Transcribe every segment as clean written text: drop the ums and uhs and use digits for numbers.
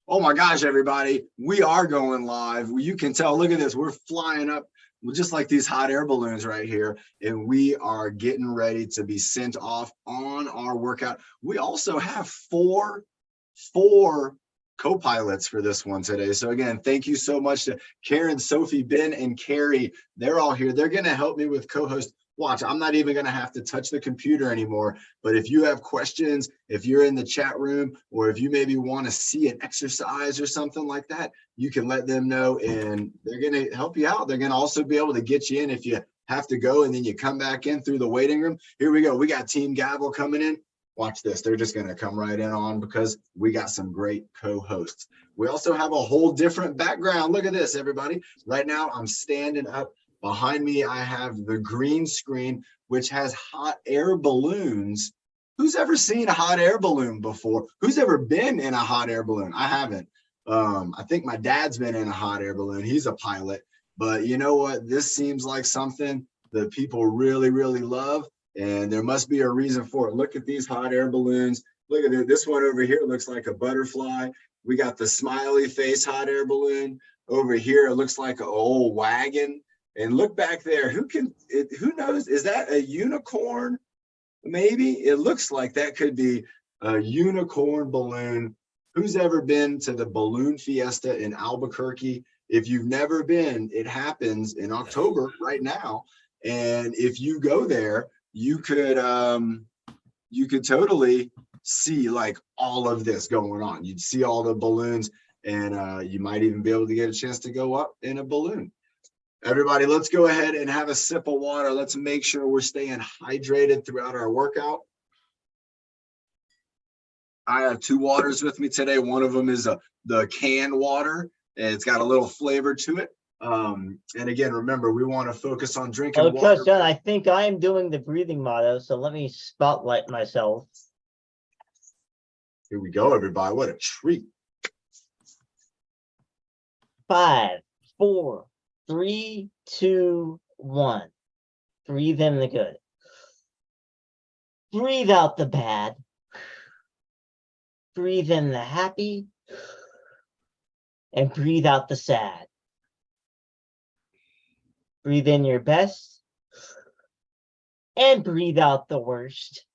Oh my gosh, everybody, we are going live. You can tell, look at this. We're flying up just like these hot air balloons right here. And we are getting ready to be sent off on our workout. We also have four co-pilots for this one today. So again, thank you so much to Karen, Sophie, Ben, and Carrie. They're all here. They're going to help me with co-host. Watch, I'm not even going to have to touch the computer anymore. But if you have questions, if you're in the chat room, or if you maybe want to see an exercise or something like that, you can let them know and they're going to help you out. They're going to also be able to get you in if you have to go and then you come back in through the waiting room. Here we go. We got Team Gavel coming in. Watch this. They're just going to come right in on because we got some great co-hosts. We also have a whole different background. Look at this, everybody. Right now, I'm standing up. Behind me, I have the green screen, which has hot air balloons. Who's ever seen a hot air balloon before? Who's ever been in a hot air balloon? I haven't. I think my dad's been in a hot air balloon. He's a pilot. But you know what? This seems like something that people really, really love. And there must be a reason for it. Look at these hot air balloons. Look at it. This one over here looks like a butterfly. We got the smiley face hot air balloon. Over here, it looks like an old wagon. And look back there. Who knows? Is that a unicorn? Maybe. It looks like that could be a unicorn balloon. Who's ever been to the Balloon Fiesta in Albuquerque? If you've never been, it happens in October right now. And if you go there, you could totally see like all of this going on. You'd see all the balloons, and you might even be able to get a chance to go up in a balloon. Everybody, let's go ahead and have a sip of water. Let's make sure we're staying hydrated throughout our workout. I have two waters with me today. One of them is the canned water, and it's got a little flavor to it. And again, remember, we want to focus on drinking water. Coach John, I think I am doing the breathing motto, so let me spotlight myself. Here we go, everybody. What a treat. 5, 4, 3, 2, 1. Breathe in the good. Breathe out the bad. Breathe in the happy. And breathe out the sad. Breathe in your best. And breathe out the worst.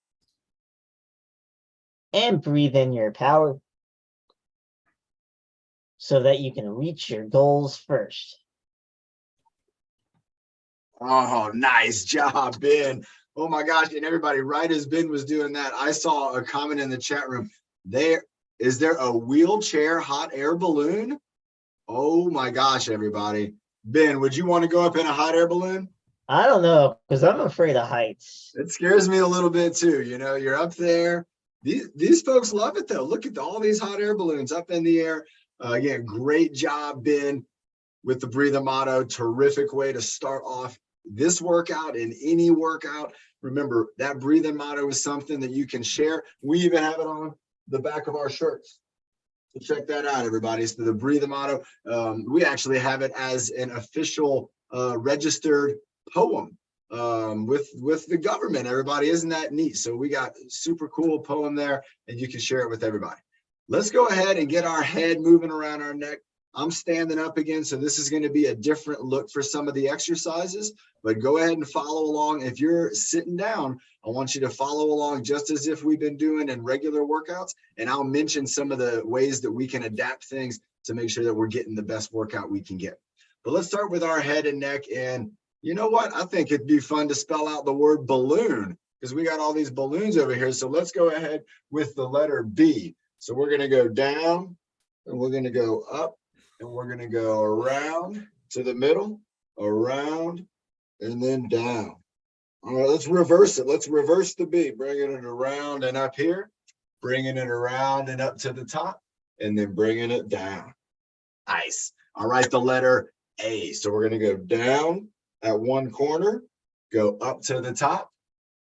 And breathe in your power. So that you can reach your goals first. Oh, nice job, Ben. Oh my gosh. And everybody, right as Ben was doing that, I saw a comment in the chat room. Is there a wheelchair hot air balloon? Oh my gosh, everybody. Ben, would you want to go up in a hot air balloon? I don't know, because I'm afraid of heights. It scares me a little bit too. You know, you're up there. These folks love it though. Look at all these hot air balloons up in the air. Again, great job, Ben, with the Breathe Motto. Terrific way to start off this workout and any workout. Remember, that breathing motto is something that you can share. We even have it on the back of our shirts. So check that out, everybody. So the breathing motto, we actually have it as an official registered poem with the government. Everybody, isn't that neat? So we got a super cool poem there, and you can share it with everybody. Let's go ahead and get our head moving around our neck. I'm standing up again, so this is going to be a different look for some of the exercises, but go ahead and follow along. If you're sitting down, I want you to follow along just as if we've been doing in regular workouts, and I'll mention some of the ways that we can adapt things to make sure that we're getting the best workout we can get. But let's start with our head and neck, and you know what? I think it'd be fun to spell out the word balloon because we got all these balloons over here, so let's go ahead with the letter B. So we're going to go down, and we're going to go up, and we're going to go around to the middle, around, and then down. All right, let's reverse it. Let's reverse the B, bringing it around and up here, bringing it around and up to the top, and then bringing it down. Nice. All right, the letter A. So we're going to go down at one corner, go up to the top,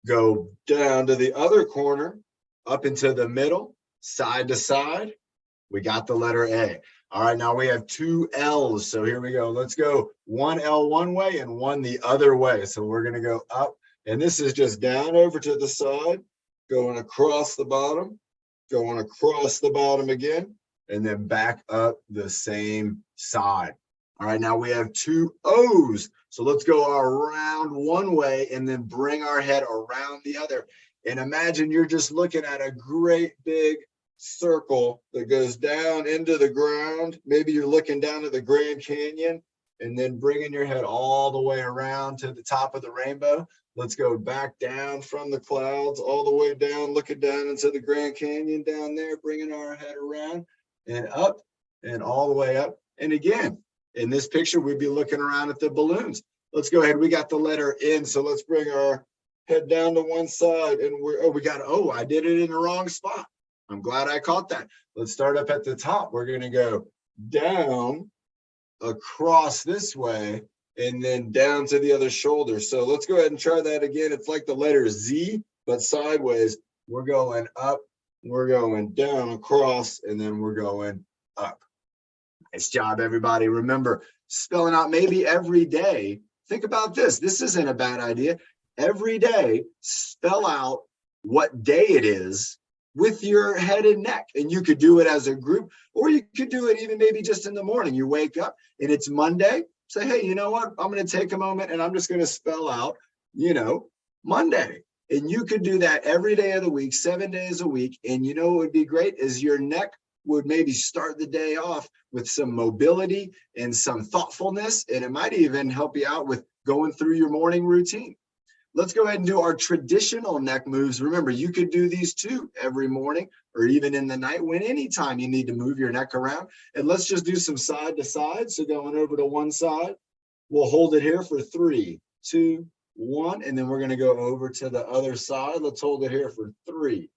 go down to the other corner, up into the middle, side to side. We got the letter A. All right, now we have two L's. So here we go. Let's go one L one way and one the other way. So we're going to go up, and this is just down over to the side, going across the bottom, going across the bottom again, and then back up the same side. All right, now we have 2 O's. So let's go around one way and then bring our head around the other. And imagine you're just looking at a great big circle that goes down into the ground. Maybe you're looking down at the Grand Canyon and then bringing your head all the way around to the top of the rainbow. Let's go back down from the clouds all the way down, looking down into the Grand Canyon down there, bringing our head around and up and all the way up. And again, in this picture, we'd be looking around at the balloons. Let's go ahead. We got the letter N. So let's bring our head down to one side and I did it in the wrong spot. I'm glad I caught that. Let's start up at the top. We're going to go down across this way and then down to the other shoulder. So let's go ahead and try that again. It's like the letter Z, but sideways. We're going up, we're going down across, and then we're going up. Nice job, everybody. Remember, spelling out maybe every day. Think about this. This isn't a bad idea. Every day, spell out what day it is with your head and neck. And you could do it as a group, or you could do it even maybe just in the morning. You wake up and it's Monday. Say, hey, you know what? I'm going to take a moment and I'm just going to spell out, Monday. And you could do that every day of the week, 7 days a week. And you know what would be great is your neck would maybe start the day off with some mobility and some thoughtfulness. And it might even help you out with going through your morning routine. Let's go ahead and do our traditional neck moves. Remember, you could do these too every morning or even in the night when anytime you need to move your neck around. And let's just do some side to side. So going over to one side, we'll hold it here for 3, 2, 1. And then we're going to go over to the other side. Let's hold it here for 3,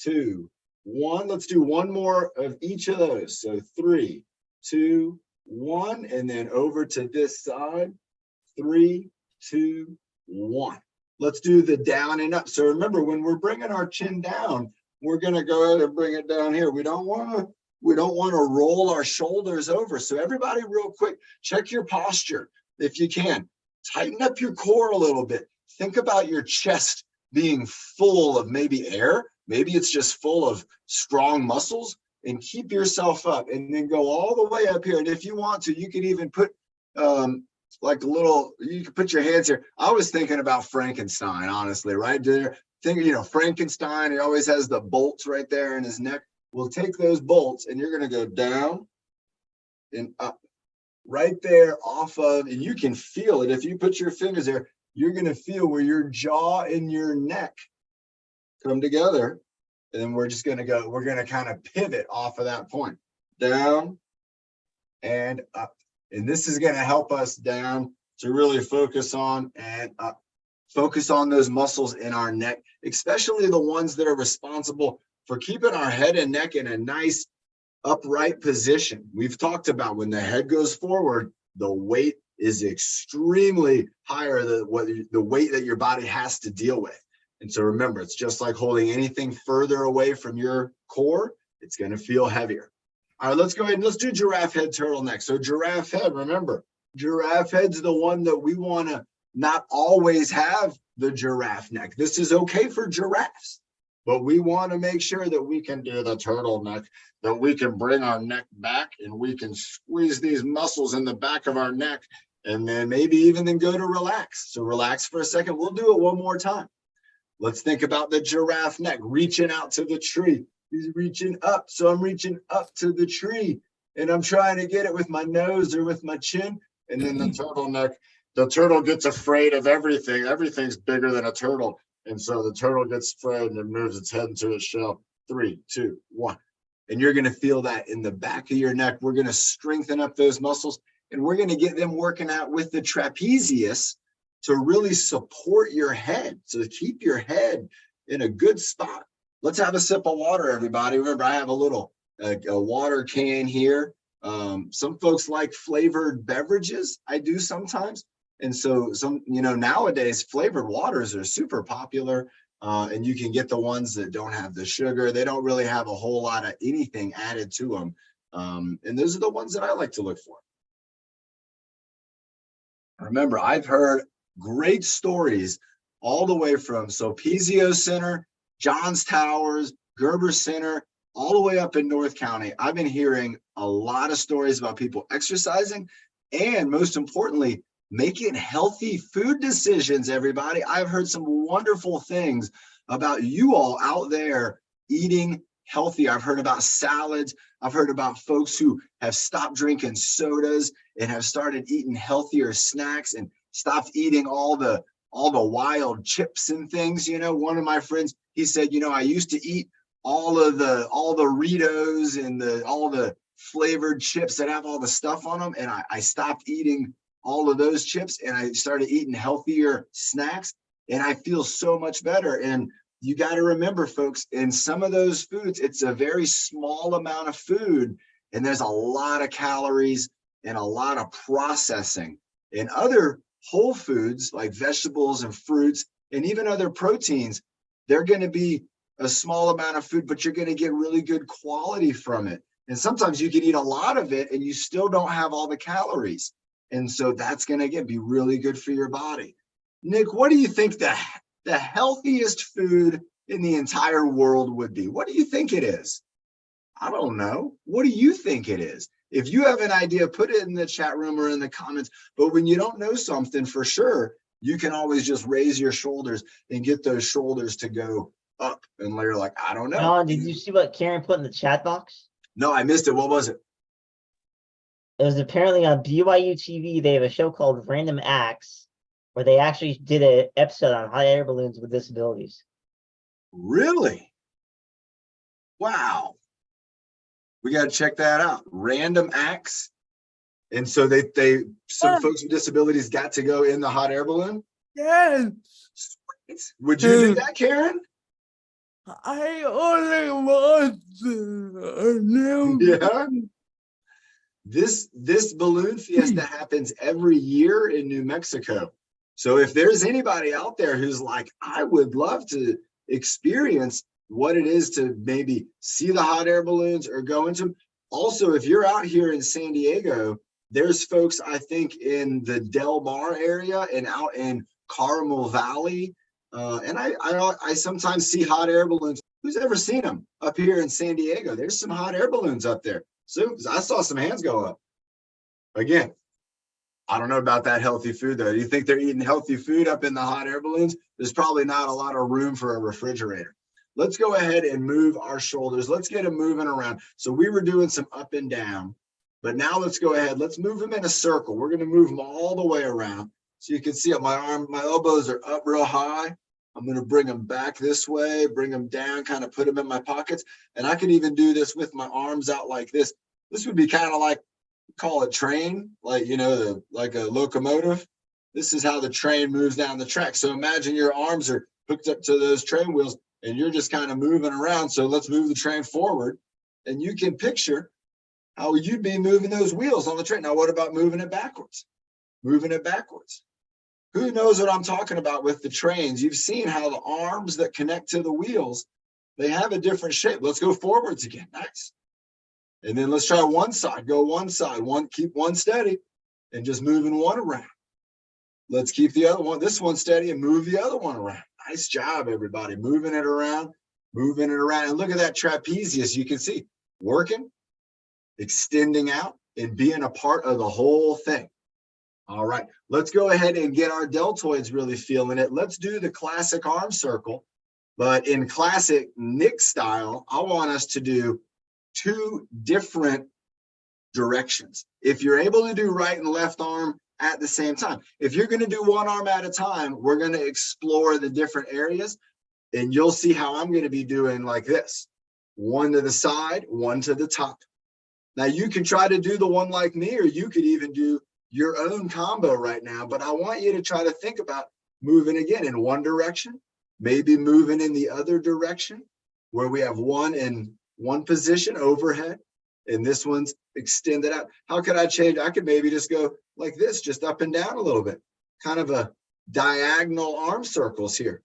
2, 1. Let's do one more of each of those. So 3, 2, 1. And then over to this side, 3, 2, 1. Let's do the down and up. So remember, when we're bringing our chin down, we're going to go ahead and bring it down here. We don't want to roll our shoulders over. So everybody real quick, check your posture if you can. Tighten up your core a little bit. Think about your chest being full of maybe air. Maybe it's just full of strong muscles, and keep yourself up and then go all the way up here. And if you want to, you can even put you can put your hands here. I was thinking about Frankenstein, honestly, right there. Frankenstein, he always has the bolts right there in his neck. We'll take those bolts and you're going to go down and up right there off of, and you can feel it. If you put your fingers there, you're going to feel where your jaw and your neck come together. And then we're going to kind of pivot off of that point, down and up. And this is going to help us down to really focus on and up. Focus on those muscles in our neck, especially the ones that are responsible for keeping our head and neck in a nice upright position. We've talked about when the head goes forward, the weight is extremely higher than the weight that your body has to deal with. And so remember, it's just like holding anything further away from your core, it's going to feel heavier. All right, let's go ahead and let's do giraffe head turtleneck. So giraffe head, remember, giraffe head's the one that we want to not always have the giraffe neck. This is okay for giraffes, but we want to make sure that we can do the turtleneck, that we can bring our neck back and we can squeeze these muscles in the back of our neck and then maybe even then go to relax. So relax for a second. We'll do it one more time. Let's think about the giraffe neck, reaching out to the tree. He's reaching up. So I'm reaching up to the tree and I'm trying to get it with my nose or with my chin. And then the turtleneck, the turtle gets afraid of everything. Everything's bigger than a turtle. And so the turtle gets afraid and it moves its head into its shell. 3, 2, 1. And you're going to feel that in the back of your neck. We're going to strengthen up those muscles and we're going to get them working out with the trapezius to really support your head. So to keep your head in a good spot. Let's have a sip of water, everybody. Remember, I have a little a water can here. Some folks like flavored beverages. I do sometimes. And so nowadays flavored waters are super popular. And you can get the ones that don't have the sugar. They don't really have a whole lot of anything added to them. And those are the ones that I like to look for. Remember, I've heard great stories all the way from Sulpizio Center, Johns Towers, Gerber Center, all the way up in North County, I've been hearing a lot of stories about people exercising and, most importantly, making healthy food decisions, everybody. I've heard some wonderful things about you all out there eating healthy. I've heard about salads. I've heard about folks who have stopped drinking sodas and have started eating healthier snacks and stopped eating all the wild chips and things. You know, one of my friends, he said, you know, I used to eat all the Ritos and all the flavored chips that have all the stuff on them, and I stopped eating all of those chips and I started eating healthier snacks, and I feel so much better. And you got to remember, folks, in some of those foods, it's a very small amount of food and there's a lot of calories and a lot of processing. In other whole foods like vegetables and fruits and even other proteins, they're going to be a small amount of food, but you're going to get really good quality from it. And sometimes you can eat a lot of it and you still don't have all the calories. And so that's going to, again, be really good for your body. Nick, what do you think the healthiest food in the entire world would be? What do you think it is? I don't know. What do you think it is? If you have an idea, put it in the chat room or in the comments. But when you don't know something for sure, you can always just raise your shoulders and get those shoulders to go up. And you're like, I don't know. John, did you see what Karen put in the chat box? No, I missed it. What was it? It was apparently on BYU TV. They have a show called Random Acts, where they actually did an episode on hot air balloons with disabilities. Really? Wow. We got to check that out. Random Acts. And so some folks with disabilities got to go in the hot air balloon? Yes. Sweet. Would you do that, Karen? I only want Yeah. This balloon fiesta happens every year in New Mexico. So if there's anybody out there who's like, I would love to experience what it is to maybe see the hot air balloons or go into them. Also, if you're out here in San Diego, there's folks, I think, in the Del Mar area and out in Carmel Valley. And I sometimes see hot air balloons. Who's ever seen them up here in San Diego? There's some hot air balloons up there. So I saw some hands go up. Again, I don't know about that healthy food, though. Do you think they're eating healthy food up in the hot air balloons? There's probably not a lot of room for a refrigerator. Let's go ahead and move our shoulders. Let's get them moving around. So we were doing some up and down, but now let's go ahead. Let's move them in a circle. We're going to move them all the way around. So you can see my elbows are up real high. I'm going to bring them back this way, bring them down, kind of put them in my pockets. And I can even do this with my arms out like this. This would be kind of like, call it train, like, you know, like a locomotive. This is how the train moves down the track. So imagine your arms are hooked up to those train wheels and you're just kind of moving around. So let's move the train forward. And you can picture how you'd be moving those wheels on the train. Now, what about moving it backwards? Moving it backwards. Who knows what I'm talking about with the trains? You've seen how the arms that connect to the wheels, they have a different shape. Let's go forwards again. Nice. And then let's try one side. Go one side. Keep one steady and just moving one around. Let's keep the other one, this one steady and move the other one around. Nice job, everybody. Moving it around, moving it around. And look at that trapezius. You can see working, extending out, and being a part of the whole thing. All right, let's go ahead and get our deltoids really feeling it. Let's do the classic arm circle, but in classic Nick style, I want us to do 2 different directions. If you're able to do right and left arm at the same time, if you're going to do one arm at a time, we're going to explore the different areas and you'll see how I'm going to be doing like this. One to the side, one to the top. Now you can try to do the one like me, or you could even do your own combo right now, but I want you to try to think about moving again in one direction, maybe moving in the other direction where we have one in one position overhead and this one's extended out. How could I change? I could maybe just go like this, just up and down a little bit, kind of a diagonal arm circles here,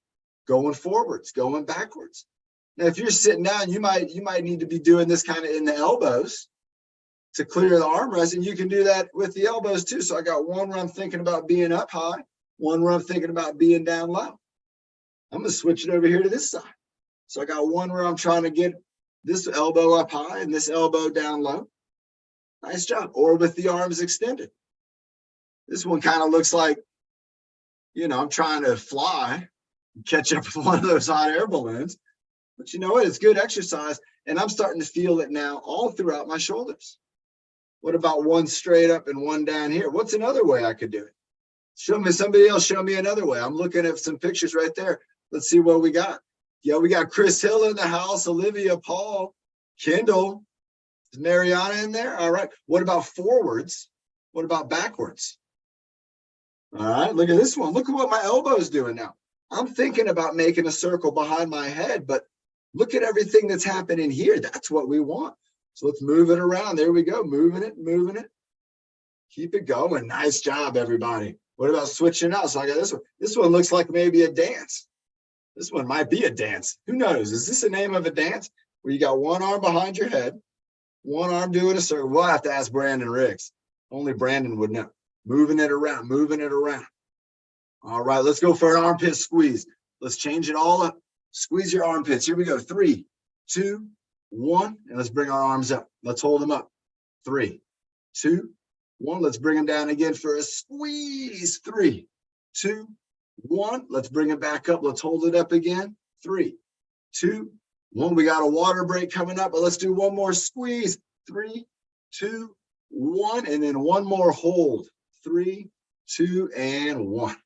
going forwards, going backwards. Now, if you're sitting down, you might need to be doing this kind of in the elbows to clear the armrest, and you can do that with the elbows too. So I got one where I'm thinking about being up high, one where I'm thinking about being down low. I'm gonna switch it over here to this side. So I got one where I'm trying to get this elbow up high and this elbow down low. Nice job. Or with the arms extended. This one kind of looks like, you know, I'm trying to fly, catch up with one of those hot air balloons. But you know what? It's good exercise. And I'm starting to feel it now all throughout my shoulders. What about one straight up and one down here? What's another way I could do it? Show me, somebody else, show me another way. I'm looking at some pictures right there. Let's see what we got. Yeah, we got Chris Hill in the house, Olivia, Paul, Kendall. Is Mariana in there? All right. What about forwards? What about backwards? All right, look at this one. Look at what my elbow's doing now. I'm thinking about making a circle behind my head, but look at everything that's happening here. That's what we want. So let's move it around. There we go. Moving it, moving it. Keep it going. Nice job, everybody. What about switching out? So I got this one. This one looks like maybe a dance. This one might be a dance. Who knows? Is this the name of a dance where you got one arm behind your head, one arm doing a circle? We'll have to ask Brandon Riggs. Only Brandon would know. Moving it around, moving it around. All right, let's go for an armpit squeeze. Let's change it all up. Squeeze your armpits. Here we go. 3, 2, 1. And let's bring our arms up. Let's hold them up. 3, 2, 1. Let's bring them down again for a squeeze. 3, 2, 1. Let's bring it back up. Let's hold it up again. 3, 2, 1. We got a water break coming up, but let's do one more squeeze. 3, 2, 1. And then one more hold. 3, 2, and 1.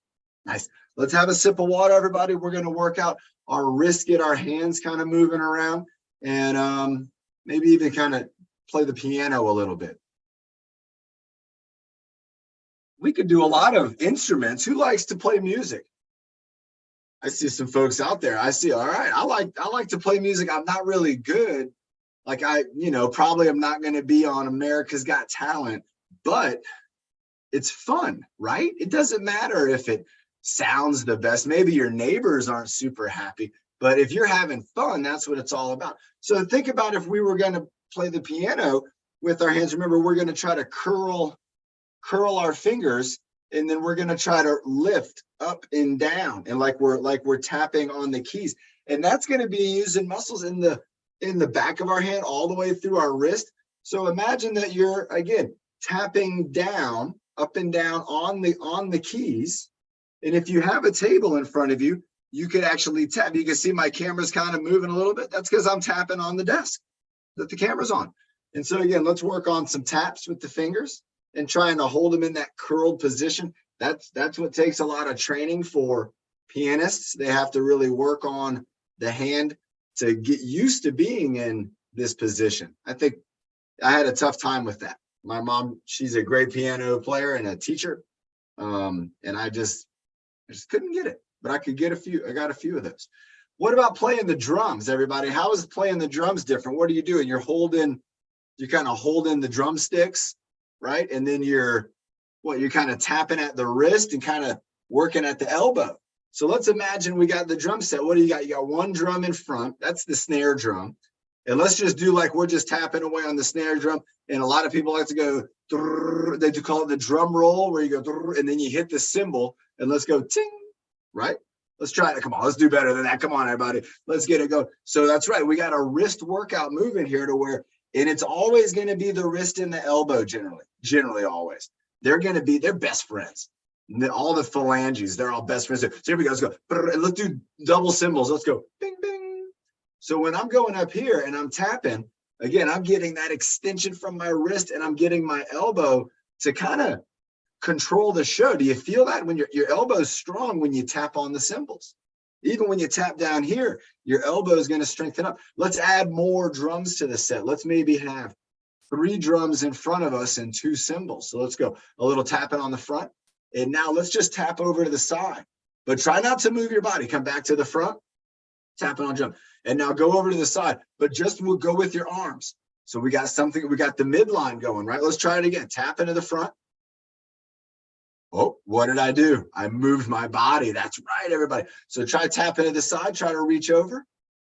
Nice. Let's have a sip of water, everybody. We're going to work out our wrist, get our hands kind of moving around, and maybe even kind of play the piano a little bit. We could do a lot of instruments. Who likes to play music? I see some folks out there. I see. All right. I like to play music. I'm not really good. Like probably I'm not going to be on America's Got Talent, but it's fun, right? It doesn't matter if it sounds the best. Maybe your neighbors aren't super happy, but if you're having fun, that's what it's all about. So think about if we were going to play the piano with our hands. Remember, we're going to try to curl our fingers, and then we're going to try to lift up and down, and like we're tapping on the keys. And that's going to be using muscles in the back of our hand all the way through our wrist. So imagine that you're, again, tapping down, up and down on the keys. And if you have a table in front of you, you could actually tap. You can see my camera's kind of moving a little bit. That's because I'm tapping on the desk that the camera's on. And so again, let's work on some taps with the fingers and trying to hold them in that curled position. That's what takes a lot of training for pianists. They have to really work on the hand to get used to being in this position. I think I had a tough time with that. My mom, she's a great piano player and a teacher. And I just couldn't get it, but I could get a few. I got a few of those. What about playing the drums, everybody? How is playing the drums different? What are you doing? You're kind of holding the drumsticks, right? And then you're kind of tapping at the wrist and kind of working at the elbow. So let's imagine we got the drum set. What do you got? You got one drum in front. That's the snare drum. And let's just do like we're just tapping away on the snare drum. And a lot of people like to go, they do call it the drum roll, where you go, and then you hit the cymbal, and let's go ting, right? Let's try it. Come on, let's do better than that. Come on, everybody. Let's get it going. So that's right. We got a wrist workout moving here to where, and it's always going to be the wrist and the elbow generally always. They're best friends. All the phalanges, they're all best friends. So here we go. Let's go. Let's do double cymbals. Let's go. Bing, bing. So when I'm going up here and I'm tapping, again, I'm getting that extension from my wrist and I'm getting my elbow to kind of control the show. Do you feel that when your elbow's strong when you tap on the cymbals? Even when you tap down here, your elbow is going to strengthen up. Let's add more drums to the set. Let's maybe have 3 drums in front of us and 2 cymbals. So let's go a little tapping on the front. And now let's just tap over to the side, but try not to move your body. Come back to the front, tapping on drum. And now go over to the side, but just go with your arms. So we got the midline going, right? Let's try it again. Tap into the front. Oh, what did I do? I moved my body. That's right, everybody. So try tapping to the side, try to reach over,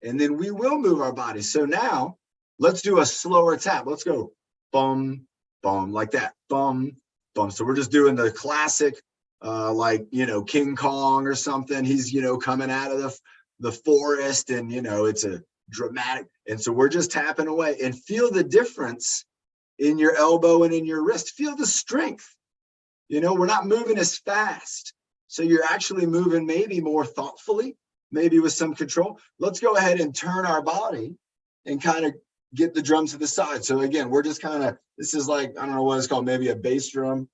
and then we will move our body. So now let's do a slower tap. Let's go bum, bum, like that. Bum, bum. So we're just doing the classic, King Kong or something. He's, coming out of the forest, and, it's a dramatic. And so we're just tapping away, and feel the difference in your elbow and in your wrist. Feel the strength. You know, we're not moving as fast. So you're actually moving maybe more thoughtfully, maybe with some control. Let's go ahead and turn our body and kind of get the drum to the side. So again, we're just kind of, this is like, I don't know what it's called, maybe a bass drum,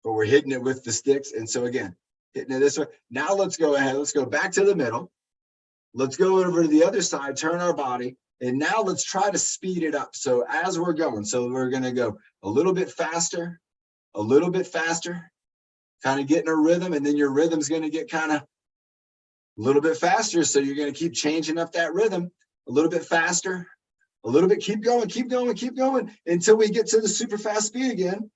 but we're hitting it with the sticks. And so again, hitting it this way. Now let's go ahead, let's go back to the middle. Let's go over to the other side, turn our body. And now let's try to speed it up. So as we're going, so we're gonna go a little bit faster, kind of getting a rhythm, and then your rhythm's gonna get kind of a little bit faster. So you're gonna keep changing up that rhythm a little bit faster, a little bit, keep going until we get to the super fast speed again.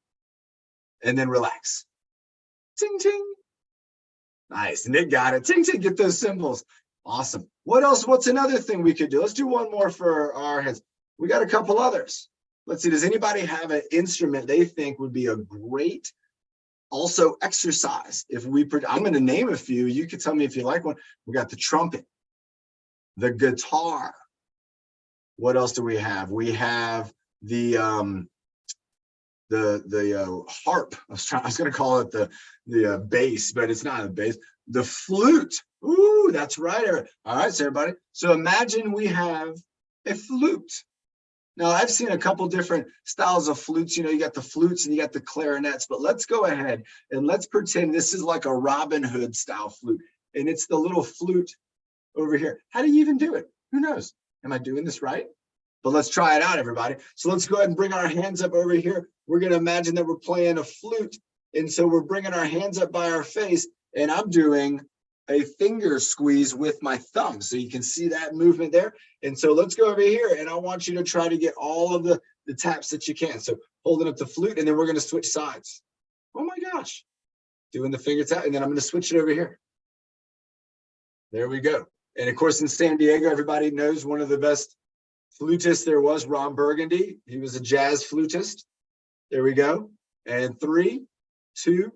And then relax. Ting, ting. Nice, Nick got it. Ting, ting, get those cymbals. Awesome. What else? What's another thing we could do? Let's do one more for our heads. We got a couple others. Let's see, does anybody have an instrument they think would be a great also exercise? If we, I'm going to name a few. You can tell me if you like one. We got the trumpet, the guitar. What else do we have? We have the harp. I was going to call it the bass, but it's not a bass. The flute. Ooh, that's right. All right, so everybody. So imagine we have a flute. Now, I've seen a couple different styles of flutes. You know, you got the flutes and you got the clarinets, but let's go ahead and let's pretend this is like a Robin Hood style flute. And it's the little flute over here. How do you even do it? Who knows? Am I doing this right? But let's try it out, everybody. So let's go ahead and bring our hands up over here. We're going to imagine that we're playing a flute. And so we're bringing our hands up by our face, and I'm doing a finger squeeze with my thumb. So you can see that movement there. And so let's go over here, and I want you to try to get all of the taps that you can. So holding up the flute, and then we're going to switch sides. Oh my gosh. Doing the finger tap, and then I'm going to switch it over here. There we go. And of course, in San Diego, everybody knows one of the best flutist there was, Ron Burgundy. He was a jazz flutist. There we go. And 3, 2,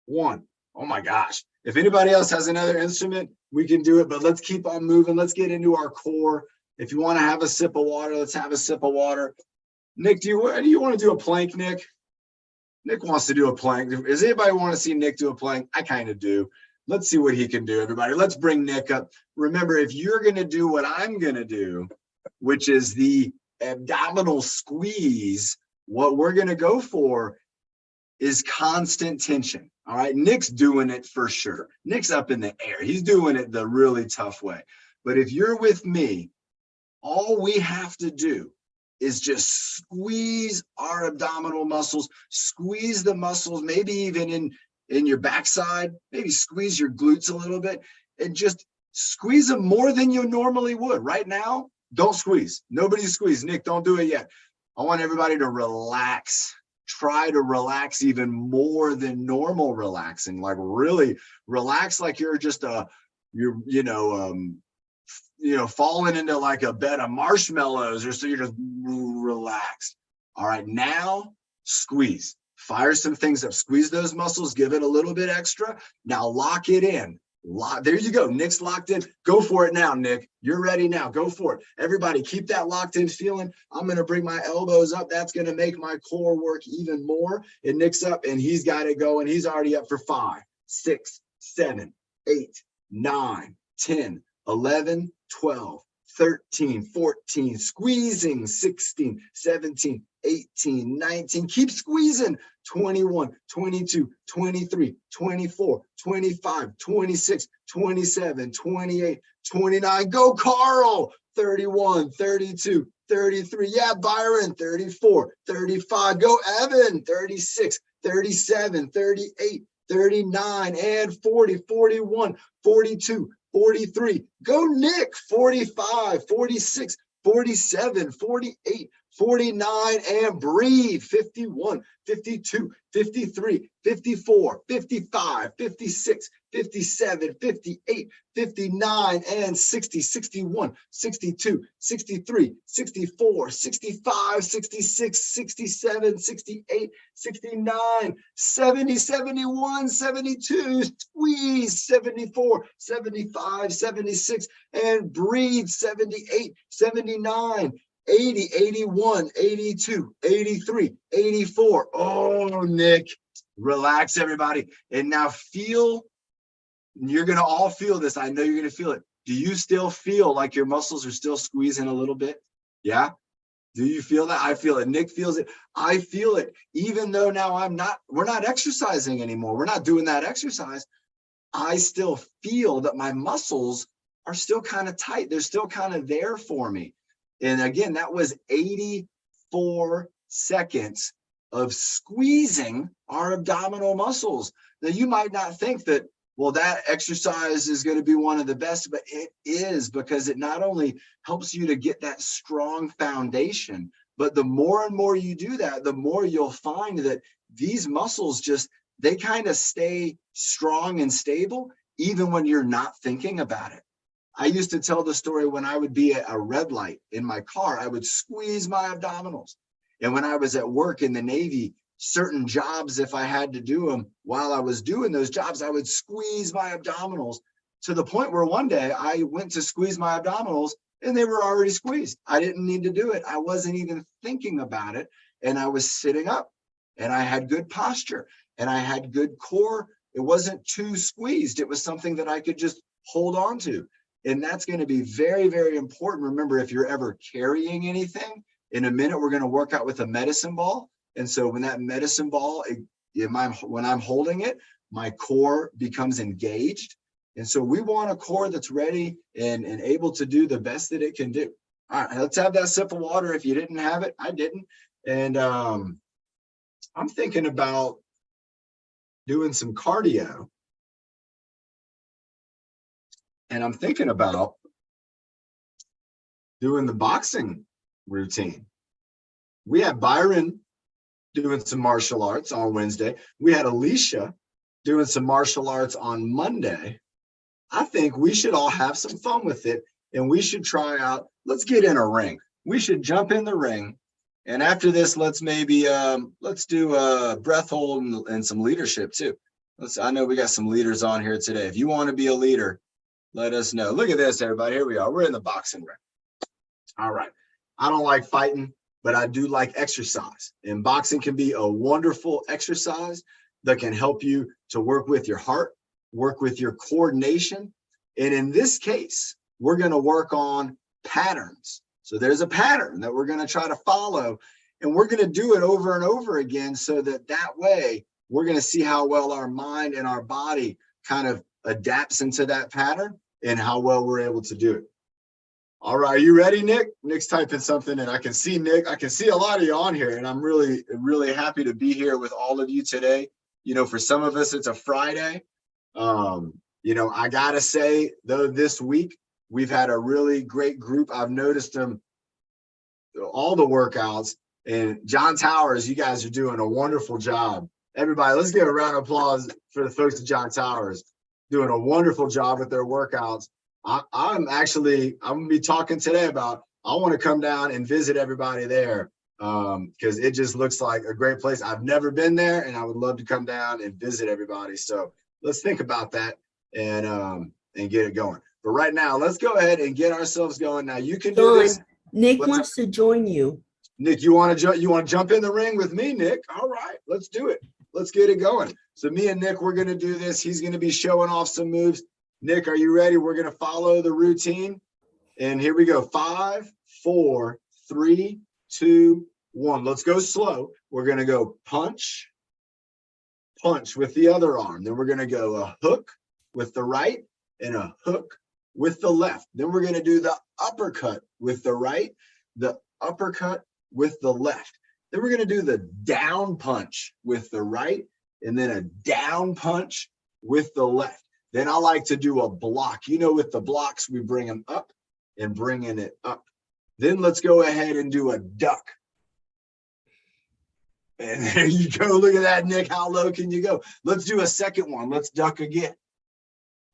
1. Oh my gosh. If anybody else has another instrument, we can do it, but let's keep on moving. Let's get into our core. If you want to have a sip of water, let's have a sip of water. Nick, do you want to do a plank, Nick? Nick wants to do a plank. Does anybody want to see Nick do a plank? I kind of do. Let's see what he can do, everybody. Let's bring Nick up. Remember, if you're going to do what I'm going to do, which is the abdominal squeeze, what we're going to go for is constant tension. All right, Nick's doing it for sure. Nick's up in the air. He's doing it the really tough way. But if you're with me, all we have to do is just squeeze our abdominal muscles, squeeze the muscles, maybe even in your backside, maybe squeeze your glutes a little bit, and just squeeze them more than you normally would. Right now, don't squeeze. Nobody squeeze. Nick, don't do it yet. I want everybody to relax. Try to relax even more than normal relaxing. Like really relax, like you're just falling into like a bed of marshmallows, or so you're just relaxed. All right, now squeeze. Fire some things up. Squeeze those muscles. Give it a little bit extra. Now lock it in. There you go. Nick's locked in. Go for it now, Nick. You're ready now. Go for it. Everybody, keep that locked in feeling. I'm going to bring my elbows up. That's going to make my core work even more. And Nick's up, and he's got it going. He's already up for 5, 6, 7, 8, 9, 10, 11, 12, 13, 14, squeezing, 16, 17, 18, 19, keep squeezing, 21, 22, 23, 24, 25, 26, 27, 28, 29, go Carl, 31, 32, 33, yeah, Byron, 34, 35, go Evan, 36, 37, 38, 39, and 40, 41, 42, 43, go Nick, 45, 46, 47, 48, 49, and breathe. 51, 52, 53, 54, 55, 56, 57, 58, 59, and 60, 61, 62, 63, 64, 65, 66, 67, 68, 69, 70, 71, 72, squeeze, 74, 75, 76, and breathe, 78, 79, 80, 81, 82, 83, 84. Oh, Nick, relax, everybody. And now feel, you're going to all feel this. I know you're going to feel it. Do you still feel like your muscles are still squeezing a little bit? Yeah. Do you feel that? I feel it. Nick feels it. I feel it. Even though now we're not exercising anymore. We're not doing that exercise. I still feel that my muscles are still kind of tight. They're still kind of there for me. And again, that was 84 seconds of squeezing our abdominal muscles. Now, you might not think that, well, that exercise is going to be one of the best, but it is, because it not only helps you to get that strong foundation, but the more and more you do that, the more you'll find that these muscles they kind of stay strong and stable, even when you're not thinking about it. I used to tell the story when I would be at a red light in my car, I would squeeze my abdominals. And when I was at work in the Navy, certain jobs, if I had to do them while I was doing those jobs, I would squeeze my abdominals to the point where one day I went to squeeze my abdominals and they were already squeezed. I didn't need to do it. I wasn't even thinking about it. And I was sitting up and I had good posture and I had good core. It wasn't too squeezed. It was something that I could just hold on to. And that's going to be very, very important. Remember, if you're ever carrying anything, in a minute, we're going to work out with a medicine ball. And so when that medicine ball, when I'm holding it, my core becomes engaged. And so we want a core that's ready and able to do the best that it can do. All right, let's have that sip of water. If you didn't have it, I didn't. And I'm thinking about doing some cardio. And I'm thinking about doing the boxing routine. We had Byron doing some martial arts on Wednesday. We had Alicia doing some martial arts on Monday. I think we should all have some fun with it, and we should try out, let's get in a ring. We should jump in the ring. And after this, let's maybe, let's do a breath hold and some leadership too. I know we got some leaders on here today. If you want to be a leader, let us know. Look at this, everybody. Here we are. We're in the boxing ring. All right. I don't like fighting, but I do like exercise. And boxing can be a wonderful exercise that can help you to work with your heart, work with your coordination. And in this case, we're going to work on patterns. So there's a pattern that we're going to try to follow, and we're going to do it over and over again so that way we're going to see how well our mind and our body kind of adapts into that pattern and how well we're able to do it. All right, are you ready, Nick? Nick's typing something, and I can see Nick. I can see a lot of you on here, and I'm really, really happy to be here with all of you today. You know, for some of us, it's a Friday. You know, I gotta say, though, this week we've had a really great group. I've noticed them, all the workouts, and John Towers, you guys are doing a wonderful job. Everybody, let's give a round of applause for the folks at John Towers, doing a wonderful job with their workouts. I'm gonna be talking today about, I want to come down and visit everybody there because it just looks like a great place. I've never been there, and I would love to come down and visit everybody. So let's think about that and get it going. But right now, let's go ahead and get ourselves going. Now you can do this. Nick wants to join you. Nick, you want to jump in the ring with me, Nick? All right, let's do it. Let's get it going. So me and Nick, we're going to do this. He's going to be showing off some moves. Nick, are you ready? We're going to follow the routine. And here we go. 5, 4, 3, 2, 1. Let's go slow. We're going to go punch, punch with the other arm. Then we're going to go a hook with the right and a hook with the left. Then we're going to do the uppercut with the right, the uppercut with the left. Then we're going to do the down punch with the right and then a down punch with the left. Then I like to do a block. You know, with the blocks, we bring them up and bringing it up. Then let's go ahead and do a duck And there you go. Look at that, Nick. How low can you go? Let's do a second one. Let's duck again.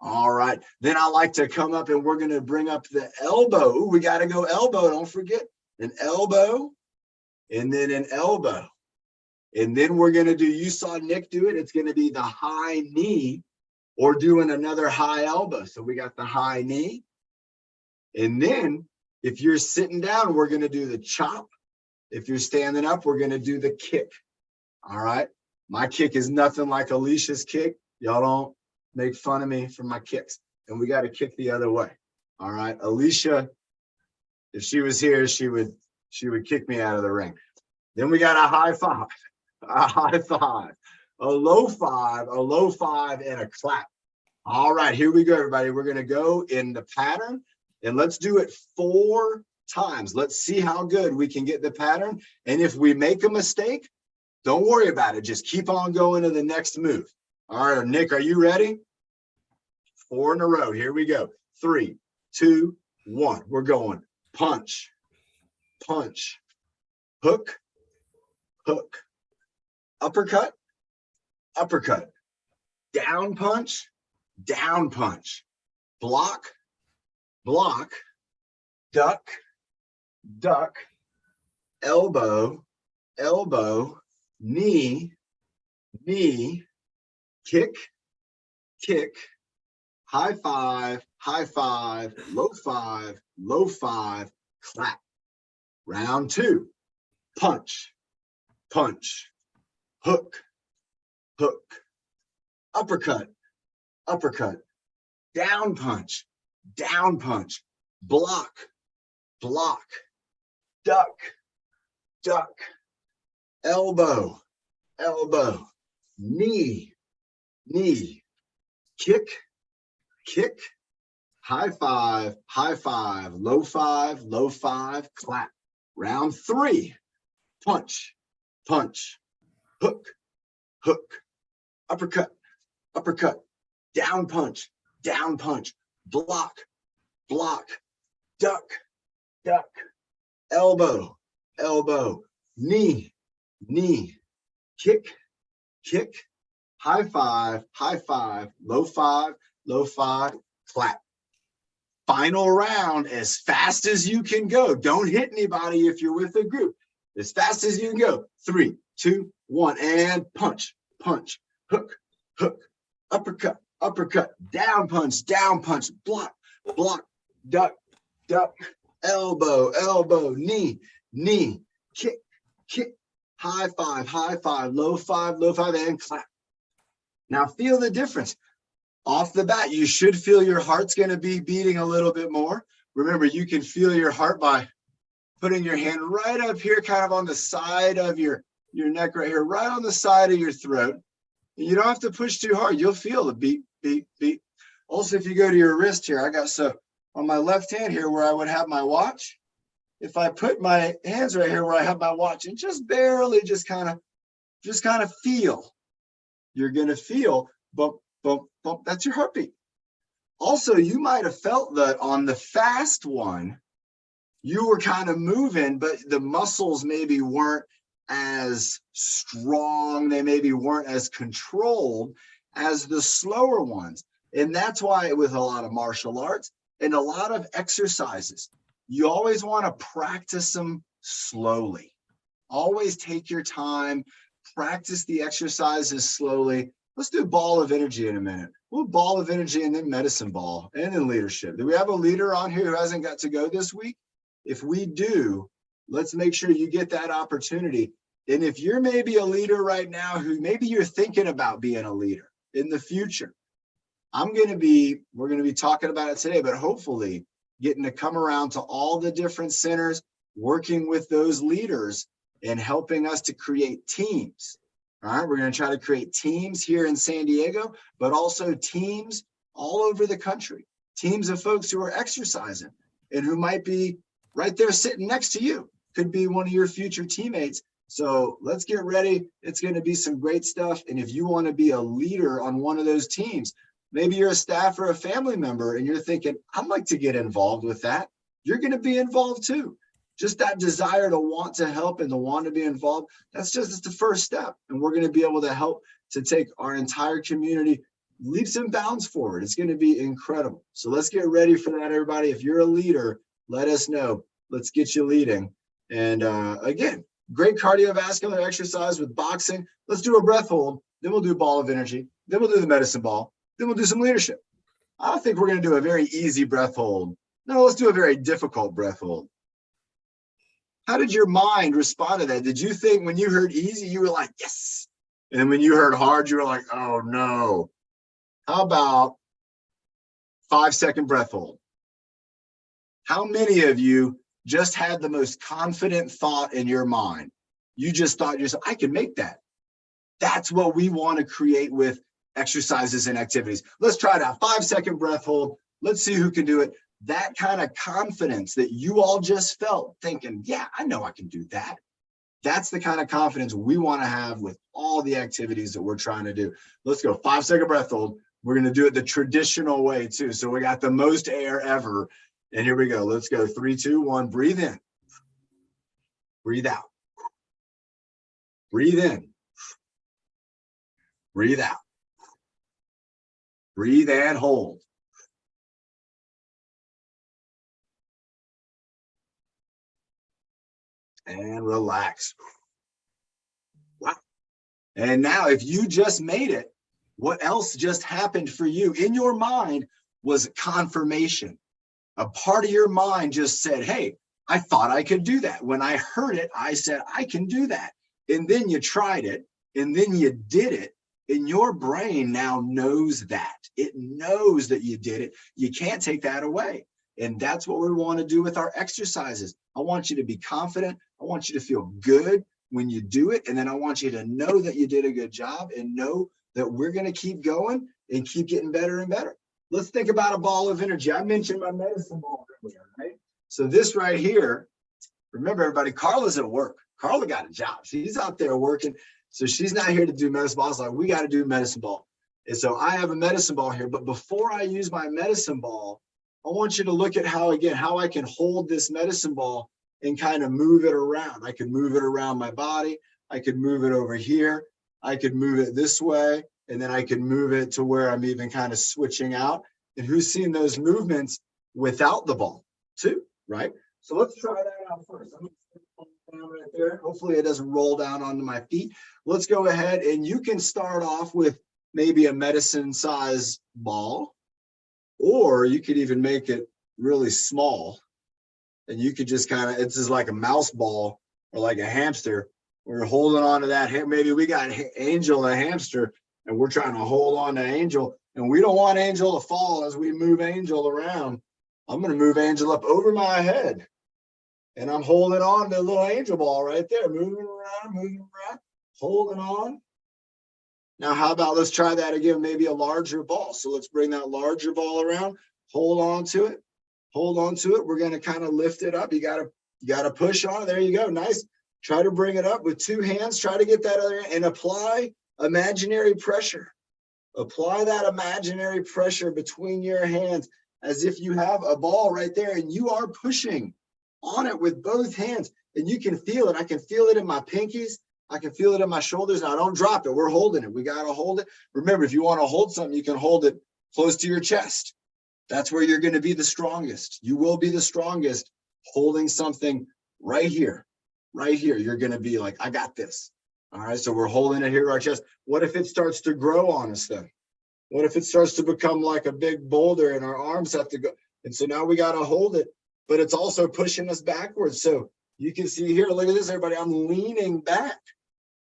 All right. Then I like to come up and we're going to bring up the elbow. Ooh, we got to go elbow. Don't forget an elbow and then an elbow. And then we're going to do, you saw Nick do it. It's going to be the high knee or doing another high elbow. So we got the high knee. And then if you're sitting down, we're going to do the chop. If you're standing up, we're going to do the kick. All right. My kick is nothing like Alicia's kick. Y'all don't make fun of me for my kicks. And we got to kick the other way. All right. Alicia, if she was here, she would kick me out of the ring. Then we got a high five, a low five, and a clap. All right, here we go, everybody. We're going to go in the pattern and let's do it 4 times. Let's see how good we can get the pattern. And if we make a mistake, don't worry about it. Just keep on going to the next move. All right, Nick, are you ready? 4 in a row. Here we go. 3, 2, 1. We're going punch, punch, hook, hook, uppercut, uppercut, down punch, block, block, duck, duck, elbow, elbow, knee, knee, kick, kick, high five, low five, clap. Round 2, punch, punch, hook, hook, uppercut, uppercut, down punch, block, block, duck, duck, elbow, elbow, knee, knee, kick, kick, high five, low five, clap. Round 3, punch, punch, hook, hook, uppercut, uppercut, down punch, block, block, duck, duck, elbow, elbow, knee, knee, kick, kick, high five, low five, clap. Final round, as fast as you can go. Don't hit anybody if you're with a group. As fast as you can go. 3, 2, 1, and punch, punch, hook, hook, uppercut, uppercut, down punch, block, block, duck, duck, elbow, elbow, knee, knee, kick, kick, high five, low five, and clap. Now feel the difference. Off the bat, you should feel your heart's going to be beating a little bit more. Remember, you can feel your heart by putting your hand right up here, kind of on the side of your neck right here, right on the side of your throat. And you don't have to push too hard. You'll feel the beat, beat, beat. Also, if you go to your wrist here, I got so on my left hand here where I would have my watch. If I put my hands right here where I have my watch and just barely just kind of feel, you're going to feel bump, bump, bump. That's your heartbeat. Also, you might have felt that on the fast one, you were kind of moving, but the muscles maybe weren't as strong. They maybe weren't as controlled as the slower ones. And that's why with a lot of martial arts and a lot of exercises, you always want to practice them slowly. Always take your time, practice the exercises slowly. Let's do ball of energy in a minute. We'll ball of energy and then medicine ball and then leadership. Do we have a leader on here who hasn't got to go this week? If we do, let's make sure you get that opportunity. And if you're maybe a leader right now who maybe you're thinking about being a leader in the future, we're going to be talking about it today, but hopefully getting to come around to all the different centers, working with those leaders and helping us to create teams. All right, we're going to try to create teams here in San Diego, but also teams all over the country, teams of folks who are exercising and who might be right there sitting next to you, could be one of your future teammates. So let's get ready. It's going to be some great stuff. And if you want to be a leader on one of those teams, maybe you're a staff or a family member and you're thinking, I'd like to get involved with that. You're going to be involved too. just that desire to want to help and to want to be involved, that's the first step. And we're going to be able to help to take our entire community leaps and bounds forward. It's going to be incredible. So let's get ready for that, everybody. If you're a leader, let us know. Let's get you leading. And again, great cardiovascular exercise with boxing. Let's do a breath hold. Then we'll do ball of energy. Then we'll do the medicine ball. Then we'll do some leadership. I don't think we're going to do a very easy breath hold. No, let's do a very difficult breath hold. How did your mind respond to that? Did you think when you heard easy, you were like, yes? And when you heard hard, you were like, oh no. How about 5-second breath hold? How many of you just had the most confident thought in your mind? You just thought yourself, I can make that. That's what we want to create with exercises and activities. Let's try it out. 5-second breath hold. Let's see who can do it. That kind of confidence that you all just felt thinking, yeah, I know I can do that. That's the kind of confidence we want to have with all the activities that we're trying to do. Let's go. 5-second breath hold. We're going to do it the traditional way too. So we got the most air ever. And here we go. Let's go. 3, 2, 1. Breathe in. Breathe out. Breathe in. Breathe out. Breathe and hold. And relax. Wow. And now if you just made it, what else just happened for you in your mind was confirmation. A part of your mind just said, hey, I thought I could do that. When I heard it, I said, I can do that. And then you tried it, and then you did it. And your brain now knows that. It knows that you did it. You can't take that away. And that's what we want to do with our exercises. I want you to be confident. I want you to feel good when you do it. And then I want you to know that you did a good job and know that we're going to keep going and keep getting better and better. Let's think about a ball of energy. I mentioned my medicine ball earlier, right? So this right here, remember everybody, Carla's at work. Carla got a job. She's out there working. So she's not here to do medicine ball. It's like, we got to do medicine ball. And so I have a medicine ball here, but before I use my medicine ball, I want you to look at how I can hold this medicine ball and kind of move it around. I can move it around my body. I could move it over here. I could move it this way. And then I can move it to where I'm even kind of switching out. And who's seen those movements without the ball too, right? So let's try that out first. I'm gonna put the ball down right there. Hopefully it doesn't roll down onto my feet. Let's go ahead and you can start off with maybe a medicine size ball, or you could even make it really small. And you could just kind of, it's just like a mouse ball or like a hamster. We're holding on to that. Maybe we got Angel and a hamster and we're trying to hold on to Angel, and we don't want Angel to fall as we move Angel around. I'm going to move Angel up over my head, and I'm holding on to the little Angel ball right there, moving around, holding on. Now, how about let's try that again, maybe a larger ball. So let's bring that larger ball around, hold on to it. We're going to kind of lift it up. You got to push on. There you go. Nice. Try to bring it up with 2 hands. Try to get that other hand and apply imaginary pressure. Apply that imaginary pressure between your hands as if you have a ball right there and you are pushing on it with both hands, and you can feel it. I can feel it in my pinkies. I can feel it in my shoulders. Now don't drop it. We're holding it. We got to hold it. Remember, if you want to hold something, you can hold it close to your chest. That's where you're going to be the strongest. You will be the strongest holding something right here. Right here. You're going to be like, I got this. All right. So we're holding it here, our chest. What if it starts to grow on us then? What if it starts to become like a big boulder and our arms have to go? And so now we got to hold it, but it's also pushing us backwards. So you can see here, look at this, everybody. I'm leaning back.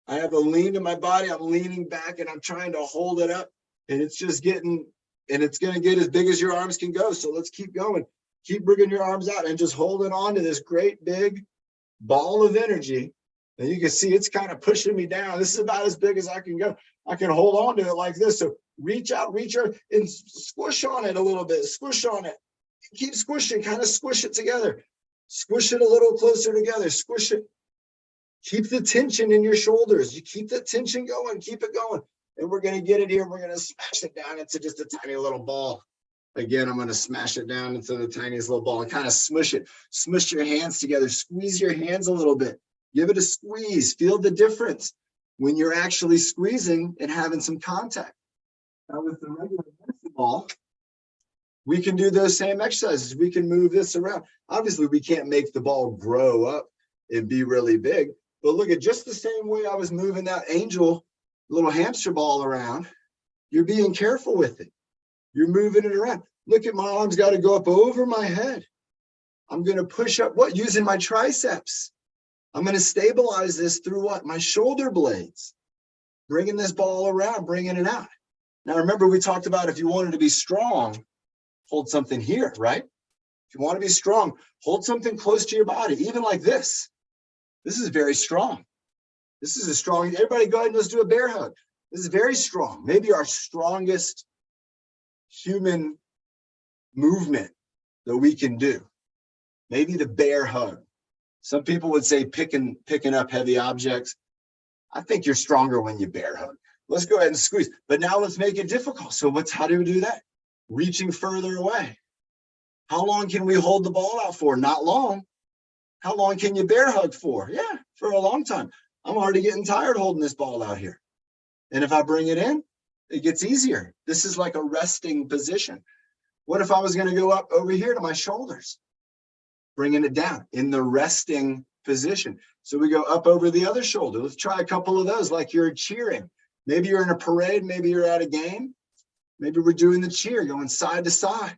I have a lean in my body. I'm leaning back and I'm trying to hold it up, and it's just getting, and it's going to get as big as your arms can go. So let's keep going. Keep bringing your arms out and just holding on to this great big ball of energy. And you can see it's kind of pushing me down. This is about as big as I can go. I can hold on to it like this. So reach out, and squish on it a little bit. Squish on it. Keep squishing, kind of squish it together. Squish it a little closer together. Squish it. Keep the tension in your shoulders. You keep the tension going. Keep it going. And we're going to get it here. We're going to smash it down into just a tiny little ball. Again, I'm going to smash it down into the tiniest little ball and kind of smush it. Smush your hands together. Squeeze your hands a little bit. Give it a squeeze. Feel the difference when you're actually squeezing and having some contact. Now with the regular medicine ball, we can do those same exercises. We can move this around. Obviously, we can't make the ball grow up and be really big. But look at just the same way I was moving that angel little hamster ball around. You're being careful with it. You're moving it around. Look at my arms got to go up over my head. I'm going to push up what? Using my triceps. I'm going to stabilize this through what? My shoulder blades. Bringing this ball around, bringing it out. Now, remember, we talked about if you wanted to be strong, hold something here, right? If you want to be strong, hold something close to your body, even like this. This is very strong. This is a strong, everybody go ahead and let's do a bear hug. This is very strong. Maybe our strongest human movement that we can do. Maybe the bear hug. Some people would say picking up heavy objects. I think you're stronger when you bear hug. Let's go ahead and squeeze. But now let's make it difficult. So how do we do that? Reaching further away. How long can we hold the ball out for? Not long. How long can you bear hug for? Yeah, for a long time. I'm already getting tired holding this ball out here. And if I bring it in, it gets easier. This is like a resting position. What if I was going to go up over here to my shoulders? Bringing it down in the resting position. So we go up over the other shoulder. Let's try a couple of those like you're cheering. Maybe you're in a parade. Maybe you're at a game. Maybe we're doing the cheer, going side to side.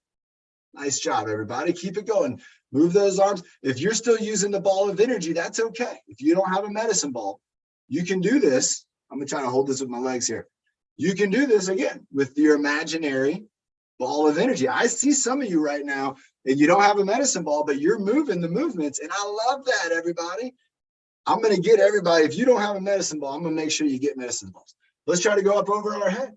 Nice job, everybody. Keep it going. Move those arms. If you're still using the ball of energy, that's okay. If you don't have a medicine ball, you can do this. I'm going to try to hold this with my legs here. You can do this again with your imaginary ball of energy. I see some of you right now, and you don't have a medicine ball, but you're moving the movements, and I love that, everybody. I'm going to get everybody. If you don't have a medicine ball, I'm going to make sure you get medicine balls. Let's try to go up over our head.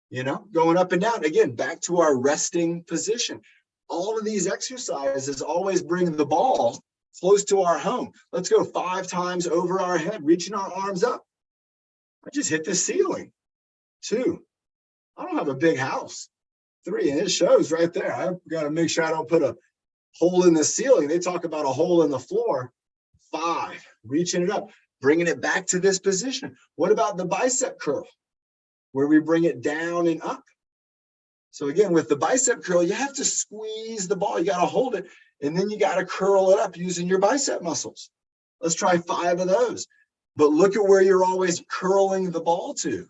You know, going up and down. Again, back to our resting position. All of these exercises always bring the ball close to our home. Let's go 5 times over our head, reaching our arms up. I just hit the ceiling. 2. I don't have a big house. 3, and it shows right there. I've got to make sure I don't put a hole in the ceiling. They talk about a hole in the floor. 5, reaching it up, bringing it back to this position. What about the bicep curl, where we bring it down and up? So again, with the bicep curl, you have to squeeze the ball. You got to hold it, and then you got to curl it up using your bicep muscles. Let's try 5 of those. But look at where you're always curling the ball to.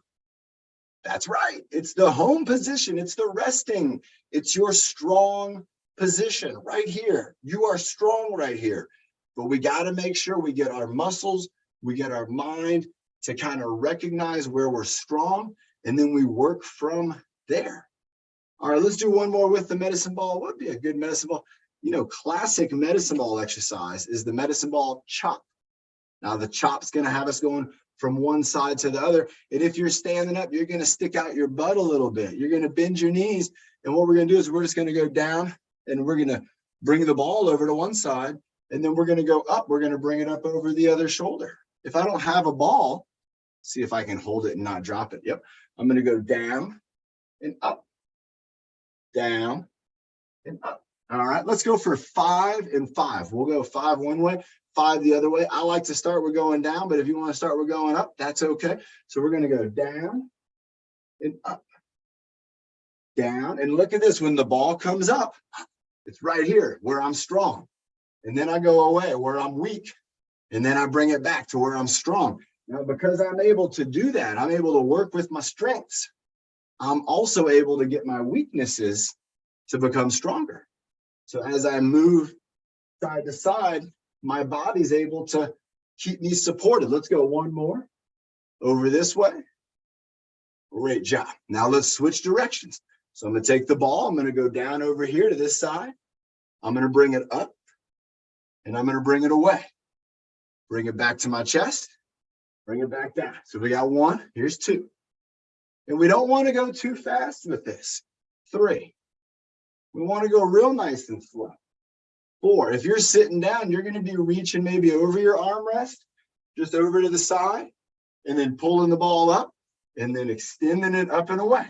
That's right. It's the home position. It's the resting. It's your strong position right here. You are strong right here. But we got to make sure we get our muscles, we get our mind to kind of recognize where we're strong, and then we work from there. All right, let's do one more with the medicine ball. What would be a good medicine ball? You know, classic medicine ball exercise is the medicine ball chop. Now the chop's going to have us going from one side to the other. And if you're standing up, you're going to stick out your butt a little bit. You're going to bend your knees. And what we're going to do is we're just going to go down, and we're going to bring the ball over to one side. And then we're going to go up. We're going to bring it up over the other shoulder. If I don't have a ball, see if I can hold it and not drop it. Yep. I'm going to go down and up, down and up. All right, let's go for 5 and 5. We'll go 5 one way, 5 the other way. I like to start with going down, but if you want to start with going up, that's okay. So we're going to go down and up, down. And look at this. When the ball comes up, it's right here where I'm strong. And then I go away where I'm weak. And then I bring it back to where I'm strong. Now, because I'm able to do that, I'm able to work with my strengths. I'm also able to get my weaknesses to become stronger. So as I move side to side, my body's able to keep me supported. Let's go one more over this way. Great job. Now let's switch directions. So I'm going to take the ball. I'm going to go down over here to this side. I'm going to bring it up, and I'm going to bring it away. Bring it back to my chest. Bring it back down. So we got 1. Here's 2. And we don't want to go too fast with this. 3. We want to go real nice and slow. 4. If you're sitting down, you're going to be reaching maybe over your armrest, just over to the side, and then pulling the ball up, and then extending it up and away.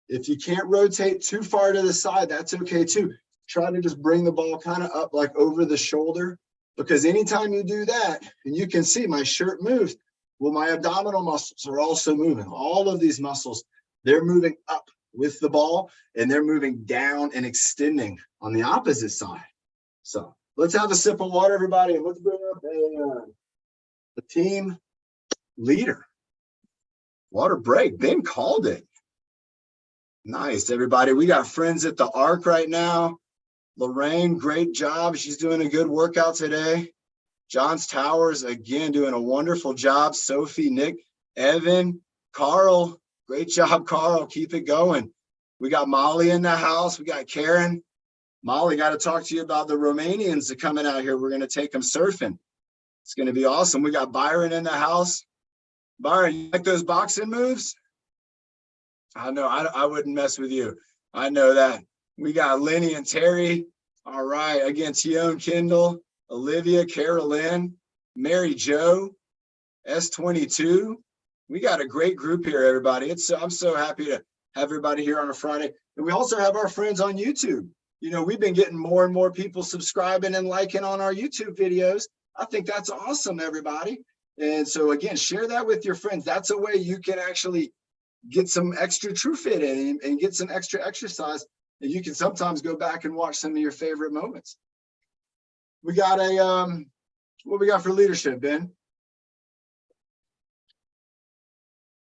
If you can't rotate too far to the side, that's okay too. Try to just bring the ball kind of up like over the shoulder, because anytime you do that, and you can see my shirt moves, well, my abdominal muscles are also moving. All of these muscles, they're moving up with the ball and they're moving down and extending on the opposite side. So let's have a sip of water, everybody, and let's bring up a team leader. Water break. Ben called it. Nice, everybody. We got friends at the Arc right now. Lorraine, great job. She's doing a good workout today. John's Towers, again, doing a wonderful job. Sophie, Nick, Evan, Carl. Great job, Carl. Keep it going. We got Molly in the house. We got Karen. Molly, got to talk to you about the Romanians that are coming out here. We're going to take them surfing. It's going to be awesome. We got Byron in the house. Byron, you like those boxing moves? I know, I wouldn't mess with you. I know that. We got Lenny and Terry. All right. Again, Tion Kendall, Olivia, Carolyn, Mary Jo, S22. We got a great group here, everybody. I'm so happy to have everybody here on a Friday. And we also have our friends on YouTube. You know, we've been getting more and more people subscribing and liking on our YouTube videos. I think that's awesome, everybody. And so again, share that with your friends. That's a way you can actually get some extra True Fit in and get some extra exercise. And you can sometimes go back and watch some of your favorite moments. We got what we got for leadership, Ben?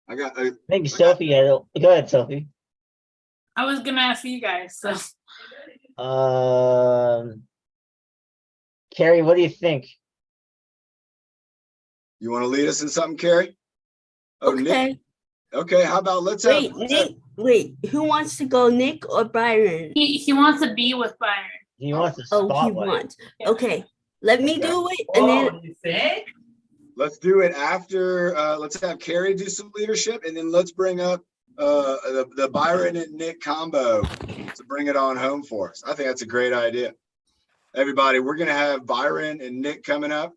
I think Sophie had it. Go ahead, Sophie. I was gonna ask you guys, so Carrie, what do you think? You want to lead us in something, Carrie? Oh, Okay. Nick. Okay, how about let's Wait, have Nick. Wait, who wants to go, Nick or Byron? he wants to be with Byron. He wants to Oh, he spotlight. wants. Okay, let me Okay. do it, and then you think? let's do it after let's have Carrie do some leadership, and then let's bring up the Byron and Nick combo to bring it on home for us. I think that's a great idea. Everybody, we're gonna have Byron and Nick coming up.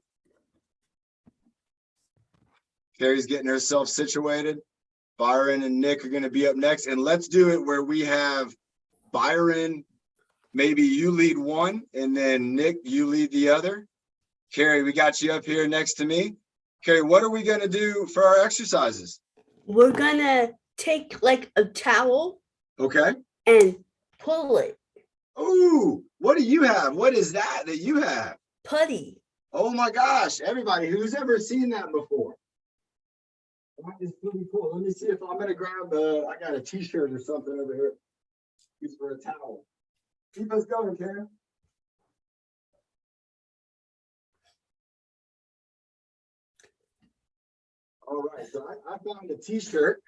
Carrie's getting herself situated. Byron and Nick are gonna be up next, and let's do it where we have Byron, maybe you lead one, and then Nick, you lead the other. Carrie, we got you up here next to me. Carrie, what are we gonna do for our exercises? we're gonna take like a towel Okay. and pull it. Ooh, what do you have? What is that you have? Putty. Oh my gosh, everybody, who's ever seen that before? That is pretty cool. Let me see if I'm gonna grab I got a t-shirt or something over here. Use for a towel. Keep us going, Karen. All right, so I found a t-shirt,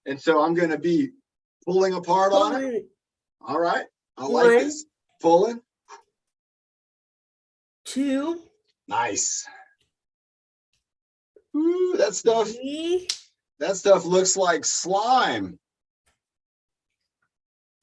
and so I'm gonna be pulling apart on it. Pulling. All right, I like One. this. Pulling, 2, nice. Ooh, that stuff 3. looks like slime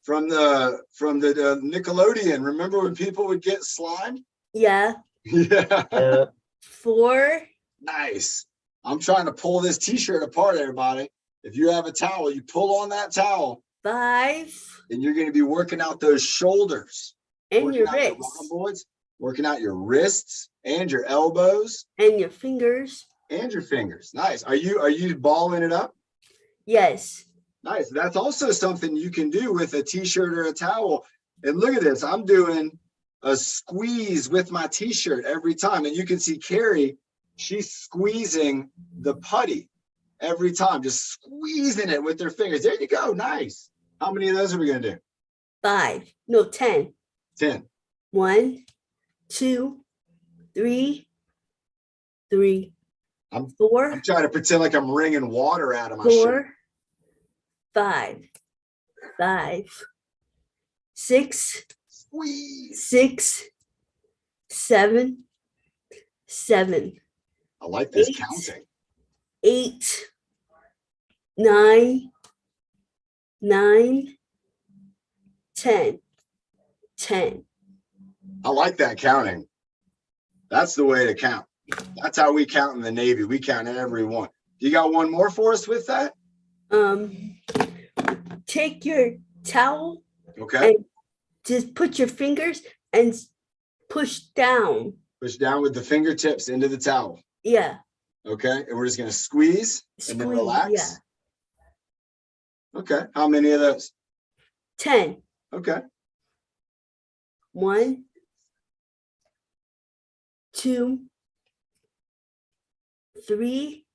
from the Nickelodeon. Remember when people would get slime? Yeah. Yeah, 4. nice. I'm trying to pull this t-shirt apart, everybody. If you have a towel, you pull on that towel, 5. and you're going to be working out those shoulders, And working your out your wrists. rhomboids, working out your wrists and your elbows And your fingers. and your fingers. Nice. Are you balling it up? Yes. Nice. That's also something you can do with a t-shirt or a towel. And look at this. I'm doing a squeeze with my t-shirt every time. And you can see Carrie, she's squeezing the putty every time, just squeezing it with her fingers. There you go. Nice. How many of those are we going to do? 5. No, 10. 10. 1, 2, 3, 3, I'm 4, trying to pretend like I'm wringing water out of my shirt. 4, 5, 5, 6, Squeeze. 6, 7, 7, I like this 8. counting. 8, 9, 9, 10, 10. I like that counting. That's the way to count. That's how we count in the Navy. We count every one. You got one more for us with that? take your towel, Okay, just put your fingers and push down. push down with the fingertips into the towel. Yeah. Okay, and we're just gonna squeeze and then Squeeze. relax. Yeah. Okay, how many of those? 10. Okay, 1, 2, 3,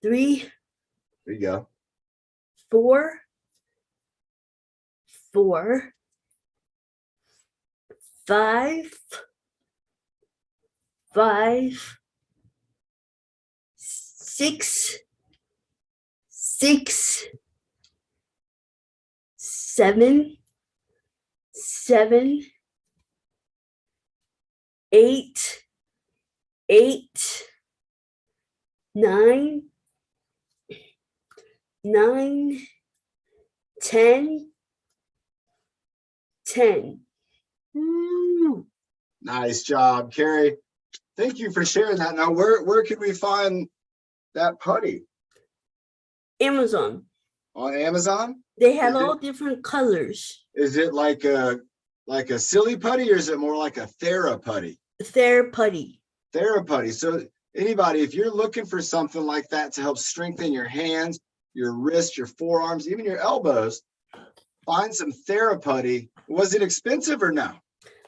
3, there you go. 4, 4, 5, 5, 6, 6, 7, 7, 8, 8, 9, 9, 10, 10. Woo. Nice job, Carrie. Thank you for sharing that. Now, where can we find that putty? Amazon. On Amazon? They have Is it- all different colors. Is it like a silly putty, or is it more like a Thera putty? They're putty. Thera putty. So anybody, if you're looking for something like that to help strengthen your hands, your wrists, your forearms, even your elbows, find some Thera putty. Was it expensive or no?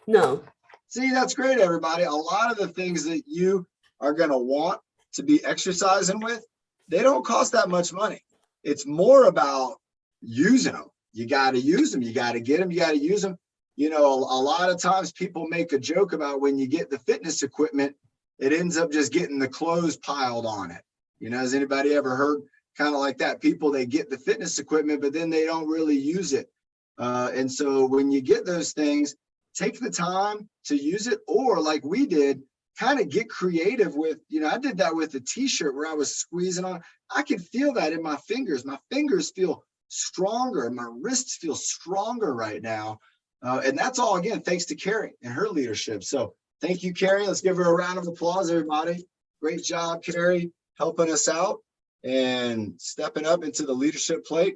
No. See, that's great, everybody. A lot of the things that you are going to want to be exercising with, they don't cost that much money. It's more about using them. You got to use them. You got to get them. You got to use them. You know, a lot of times people make a joke about when you get the fitness equipment, it ends up just getting the clothes piled on it. You know, has anybody ever heard kind of like that? People, they get the fitness equipment, but then they don't really use it. And so when you get those things, take the time to use it, or like we did, kind of get creative with, you know, I did that with the t-shirt where I was squeezing on. I can feel that in my fingers. My fingers feel stronger. My wrists feel stronger right now. And that's all, again, thanks to Carrie and her leadership. So thank you, Carrie. Let's give her a round of applause, everybody. Great job, Carrie, helping us out and stepping up into the leadership plate.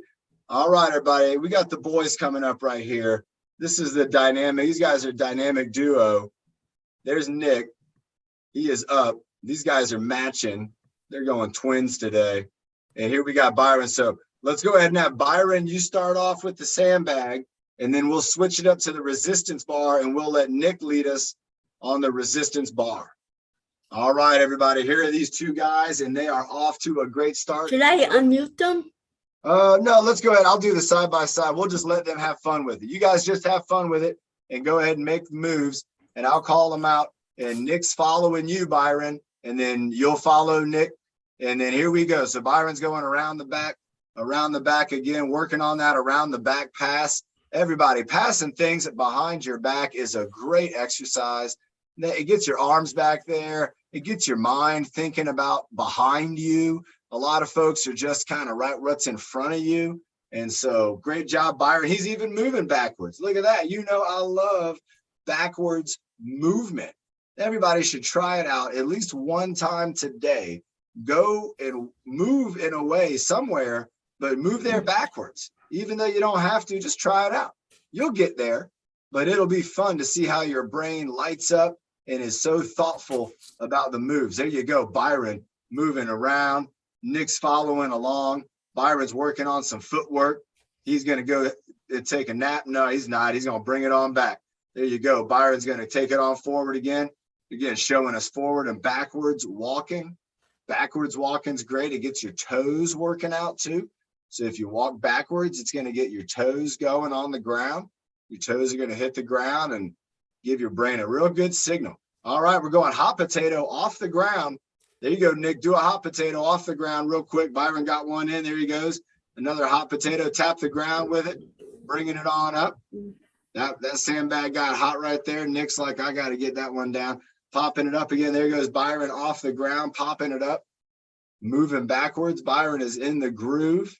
All right, everybody, we got the boys coming up right here. This is the dynamic. These guys are a dynamic duo. There's Nick. He is up. These guys are matching. They're going twins today. And here we got Byron. So let's go ahead and have Byron, you start off with the sandbag, and then we'll switch it up to the resistance bar, and we'll let Nick lead us on the resistance bar. All right, everybody, here are these two guys, and they are off to a great start. Should I unmute them? No, let's go ahead. I'll do the side by side. We'll just let them have fun with it. You guys just have fun with it and go ahead and make the moves, and I'll call them out. And Nick's following you, Byron, and then you'll follow Nick. And then here we go. So Byron's going around the back again, working on that around the back pass. Everybody, passing things behind your back is a great exercise. It gets your arms back there. It gets your mind thinking about behind you. A lot of folks are just kind of right what's in front of you. And so great job, Byron. He's even moving backwards. Look at that. You know, I love backwards movement. Everybody should try it out at least one time today. Go and move in a way somewhere, but move there backwards. Even though you don't have to, just try it out. You'll get there, but it'll be fun to see how your brain lights up and is so thoughtful about the moves. There you go, Byron moving around. Nick's following along. Byron's working on some footwork. He's going to go and take a nap. No, he's not. He's going to bring it on back. There you go. Byron's going to take it on forward again. Again, showing us forward and backwards walking. Backwards walking is great. It gets your toes working out too. So if you walk backwards, it's going to get your toes going on the ground. Your toes are going to hit the ground and give your brain a real good signal. All right, we're going hot potato off the ground. There you go, Nick. Do a hot potato off the ground real quick. Byron got one in. There he goes. Another hot potato. Tap the ground with it. Bringing it on up. That sandbag got hot right there. Nick's like, I got to get that one down. Popping it up again. There goes Byron off the ground, popping it up, moving backwards. Byron is in the groove.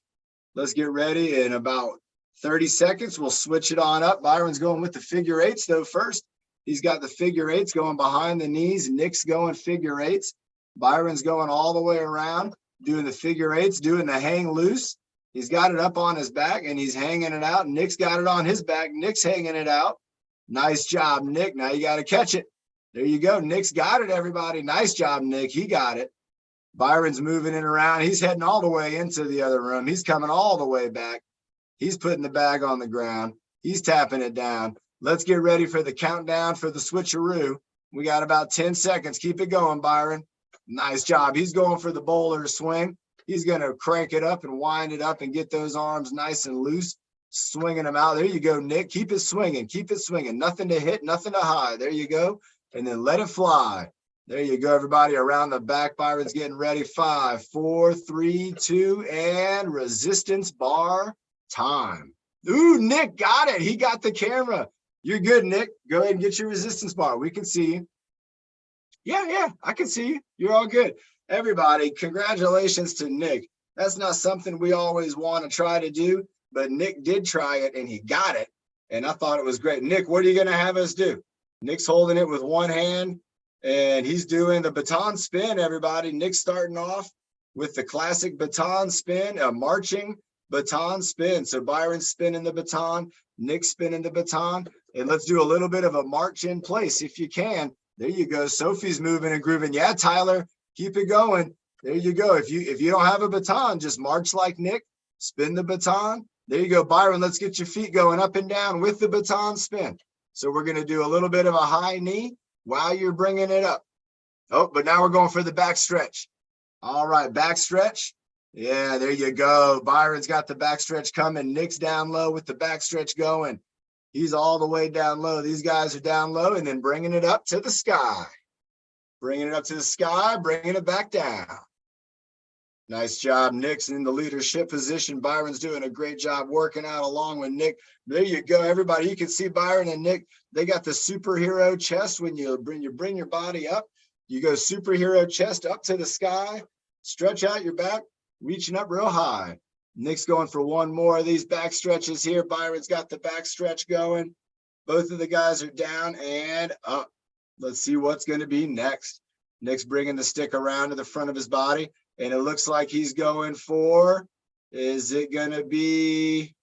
Let's get ready. In about 30 seconds, we'll switch it on up. Byron's going with the figure eights though first. He's got the figure eights going behind the knees. Nick's going figure eights. Byron's going all the way around. doing the figure eights, doing the hang loose. He's got it up on his back and he's hanging it out. Nick's got it on his back. Nick's hanging it out. Nice job, Nick. Now you got to catch it. There you go. Nick's got it, everybody. Nice job, Nick. He got it. Byron's moving it around. He's heading all the way into the other room. He's coming all the way back. He's putting the bag on the ground. He's tapping it down. Let's get ready for the countdown for the switcheroo. We got about 10 seconds. Keep it going, Byron. Nice job. He's going for the bowler swing. He's going to crank it up and wind it up and get those arms nice and loose, swinging them out. There you go, Nick. Keep it swinging. Keep it swinging. Nothing to hit, nothing to hide. There you go. And then let it fly. There you go, everybody. Around the back, Byron's getting ready. 5, 4, 3, 2, and resistance bar time. Ooh, Nick got it. He got the camera. You're good, Nick. Go ahead and get your resistance bar. We can see you. Yeah, I can see you. You're all good. Everybody, congratulations to Nick. That's not something we always want to try to do, but Nick did try it and he got it. And I thought it was great. Nick, what are you going to have us do? Nick's holding it with one hand and he's doing the baton spin, everybody. Nick's starting off with the classic baton spin, a marching baton spin. So Byron's spinning the baton, Nick's spinning the baton, and let's do a little bit of a march in place if you can. There you go. Sophie's moving and grooving. Yeah, Tyler, keep it going. There you go. If you don't have a baton, just march like Nick, spin the baton. There you go, Byron. Let's get your feet going up and down with the baton spin. So we're going to do a little bit of a high knee while you're bringing it up. Oh, but now we're going for the back stretch. All right, back stretch. Yeah, there you go. Byron's got the back stretch coming. Nick's down low with the back stretch going. He's all the way down low. These guys are down low and then bringing it up to the sky. Bringing it up to the sky, bringing it back down. Nice job. Nick's in the leadership position. Byron's doing a great job working out along with Nick. There you go, everybody. You can see Byron and Nick. They got the superhero chest. When you bring your body up, you go superhero chest up to the sky. Stretch out your back, reaching up real high. Nick's going for one more of these back stretches here. Byron's got the back stretch going. Both of the guys are down and up. Let's see what's going to be next. Nick's bringing the stick around to the front of his body. And it looks like he's going for, is it going to be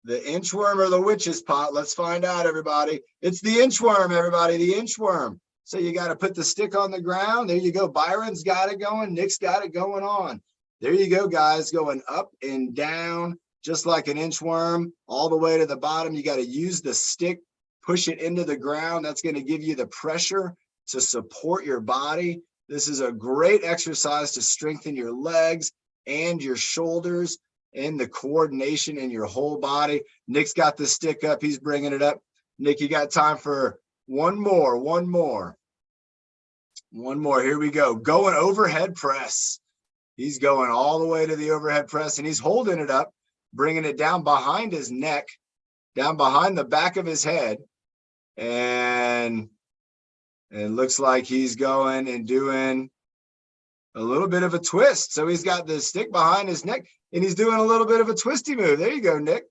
the inchworm or the witch's pot? Let's find out, everybody. It's the inchworm, everybody, the inchworm. So you got to put the stick on the ground. There you go. Byron's got it going. Nick's got it going on. There you go, guys, going up and down, just like an inchworm, all the way to the bottom. You got to use the stick, push it into the ground. That's going to give you the pressure to support your body. This is a great exercise to strengthen your legs and your shoulders and the coordination in your whole body. Nick's got the stick up. He's bringing it up. Nick, you got time for one more. Here we go. Going overhead press. He's going all the way to the overhead press and he's holding it up, bringing it down behind his neck, down behind the back of his head. And it looks like he's going and doing a little bit of a twist. So he's got the stick behind his neck and he's doing a little bit of a twisty move. There you go, Nick.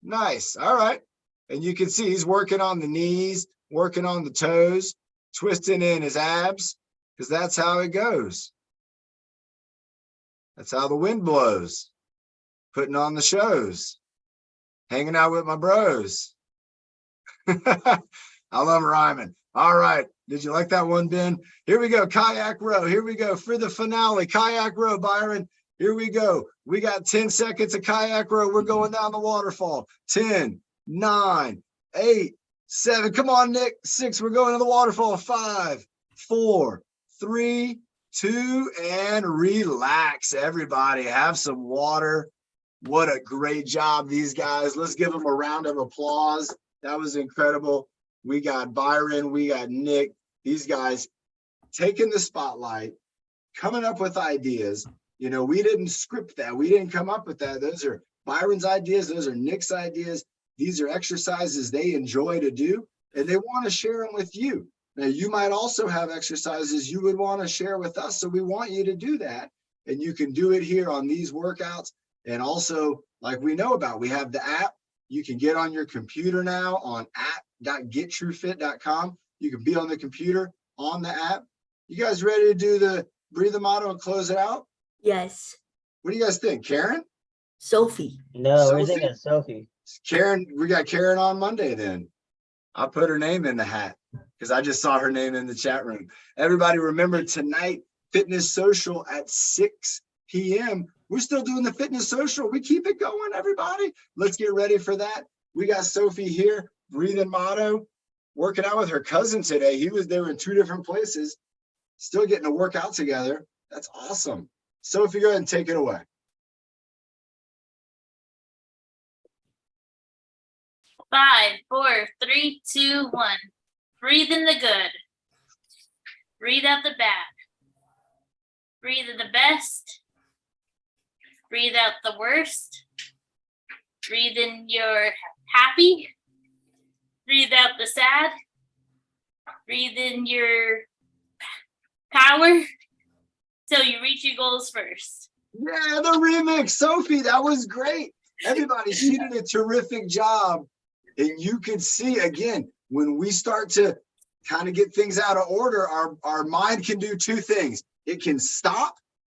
Nice. All right. And you can see he's working on the knees, working on the toes, twisting in his abs, because that's how it goes. That's how the wind blows. Putting on the shows. Hanging out with my bros. I love rhyming. All right. Did you like that one, Ben? Here we go. Kayak row. Here we go for the finale. Kayak row, Byron. Here we go. We got 10 seconds of kayak row. We're going down the waterfall. 10, 9, 8, 7. Come on, Nick. 6. We're going to the waterfall. 5, 4, 3, 2, and relax. Everybody, have some water. What a great job, these guys. Let's give them a round of applause. That was incredible. We got Byron, we got Nick, these guys taking the spotlight, coming up with ideas. You know, we didn't script that. We didn't come up with that. Those are Byron's ideas. Those are Nick's ideas. These are exercises they enjoy to do, and they want to share them with you. Now, you might also have exercises you would want to share with us, so we want you to do that. And you can do it here on these workouts. And also, like we know about, we have the app. You can get on your computer now on app.gettruefit.com. You can be on the computer, on the app. You guys ready to do the Breathe the Motto and close it out? Yes. What do you guys think? Karen? Sophie. No, we're Sophie? thinking Sophie. Karen, we got Karen on Monday then. I'll put her name in the hat because I just saw her name in the chat room. Everybody remember tonight, Fitness Social at 6 p.m. We're still doing the Fitness Social. We keep it going, everybody. Let's get ready for that. We got Sophie here, Breathing Motto, working out with her cousin today. They were in 2 different places, still getting to work out together. That's awesome. Sophie, go ahead and take it away. Five, 4, 3, 2, 1. Breathe in the good. Breathe out the bad. Breathe in the best. Breathe out the worst. Breathe in your happy. Breathe out the sad. Breathe in your power till you reach your goals first. Yeah, the remix, Sophie, that was great. Everybody, she did a terrific job. And you could see, again, when we start to kind of get things out of order, our mind can do 2 things. It can stop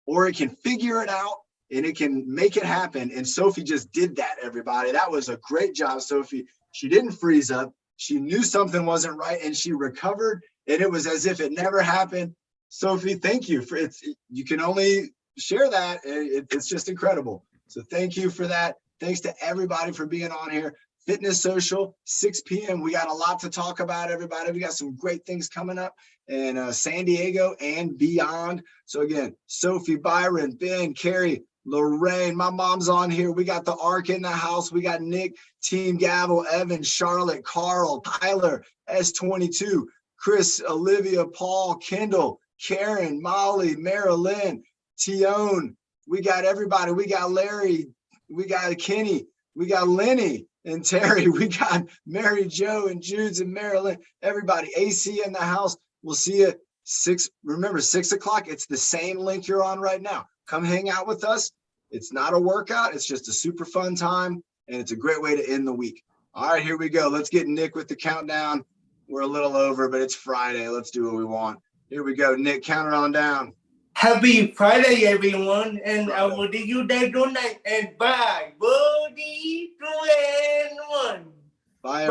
or it can figure it out and it can make it happen. And Sophie just did that, everybody. That was a great job, Sophie. She didn't freeze up. She knew something wasn't right and she recovered. And it was as if it never happened. Sophie, thank you for it. You can only share that. It's just incredible. So thank you for that. Thanks to everybody for being on here. Fitness Social, 6 p.m. We got a lot to talk about, everybody. We got some great things coming up in San Diego and beyond. So again, Sophie, Byron, Ben, Carrie, Lorraine, my mom's on here. We got the Ark in the house. We got Nick, Team Gavel, Evan, Charlotte, Carl, Tyler, S22, Chris, Olivia, Paul, Kendall, Karen, Molly, Marilyn, Tione. We got everybody. We got Larry. We got Kenny. We got Lenny and Terry. We got Mary Jo and Judes and Marilyn. Everybody, AC in the house. We'll see you 6. Remember, 6 o'clock. It's the same link you're on right now. Come hang out with us. It's not a workout. It's just a super fun time. And it's a great way to end the week. All right, here we go. Let's get Nick with the countdown. We're a little over, but it's Friday. Let's do what we want. Here we go. Nick, count it on down. Happy Friday, everyone, and I will see you there tonight. And bye, buddy, 2 and 1. Bye, everybody.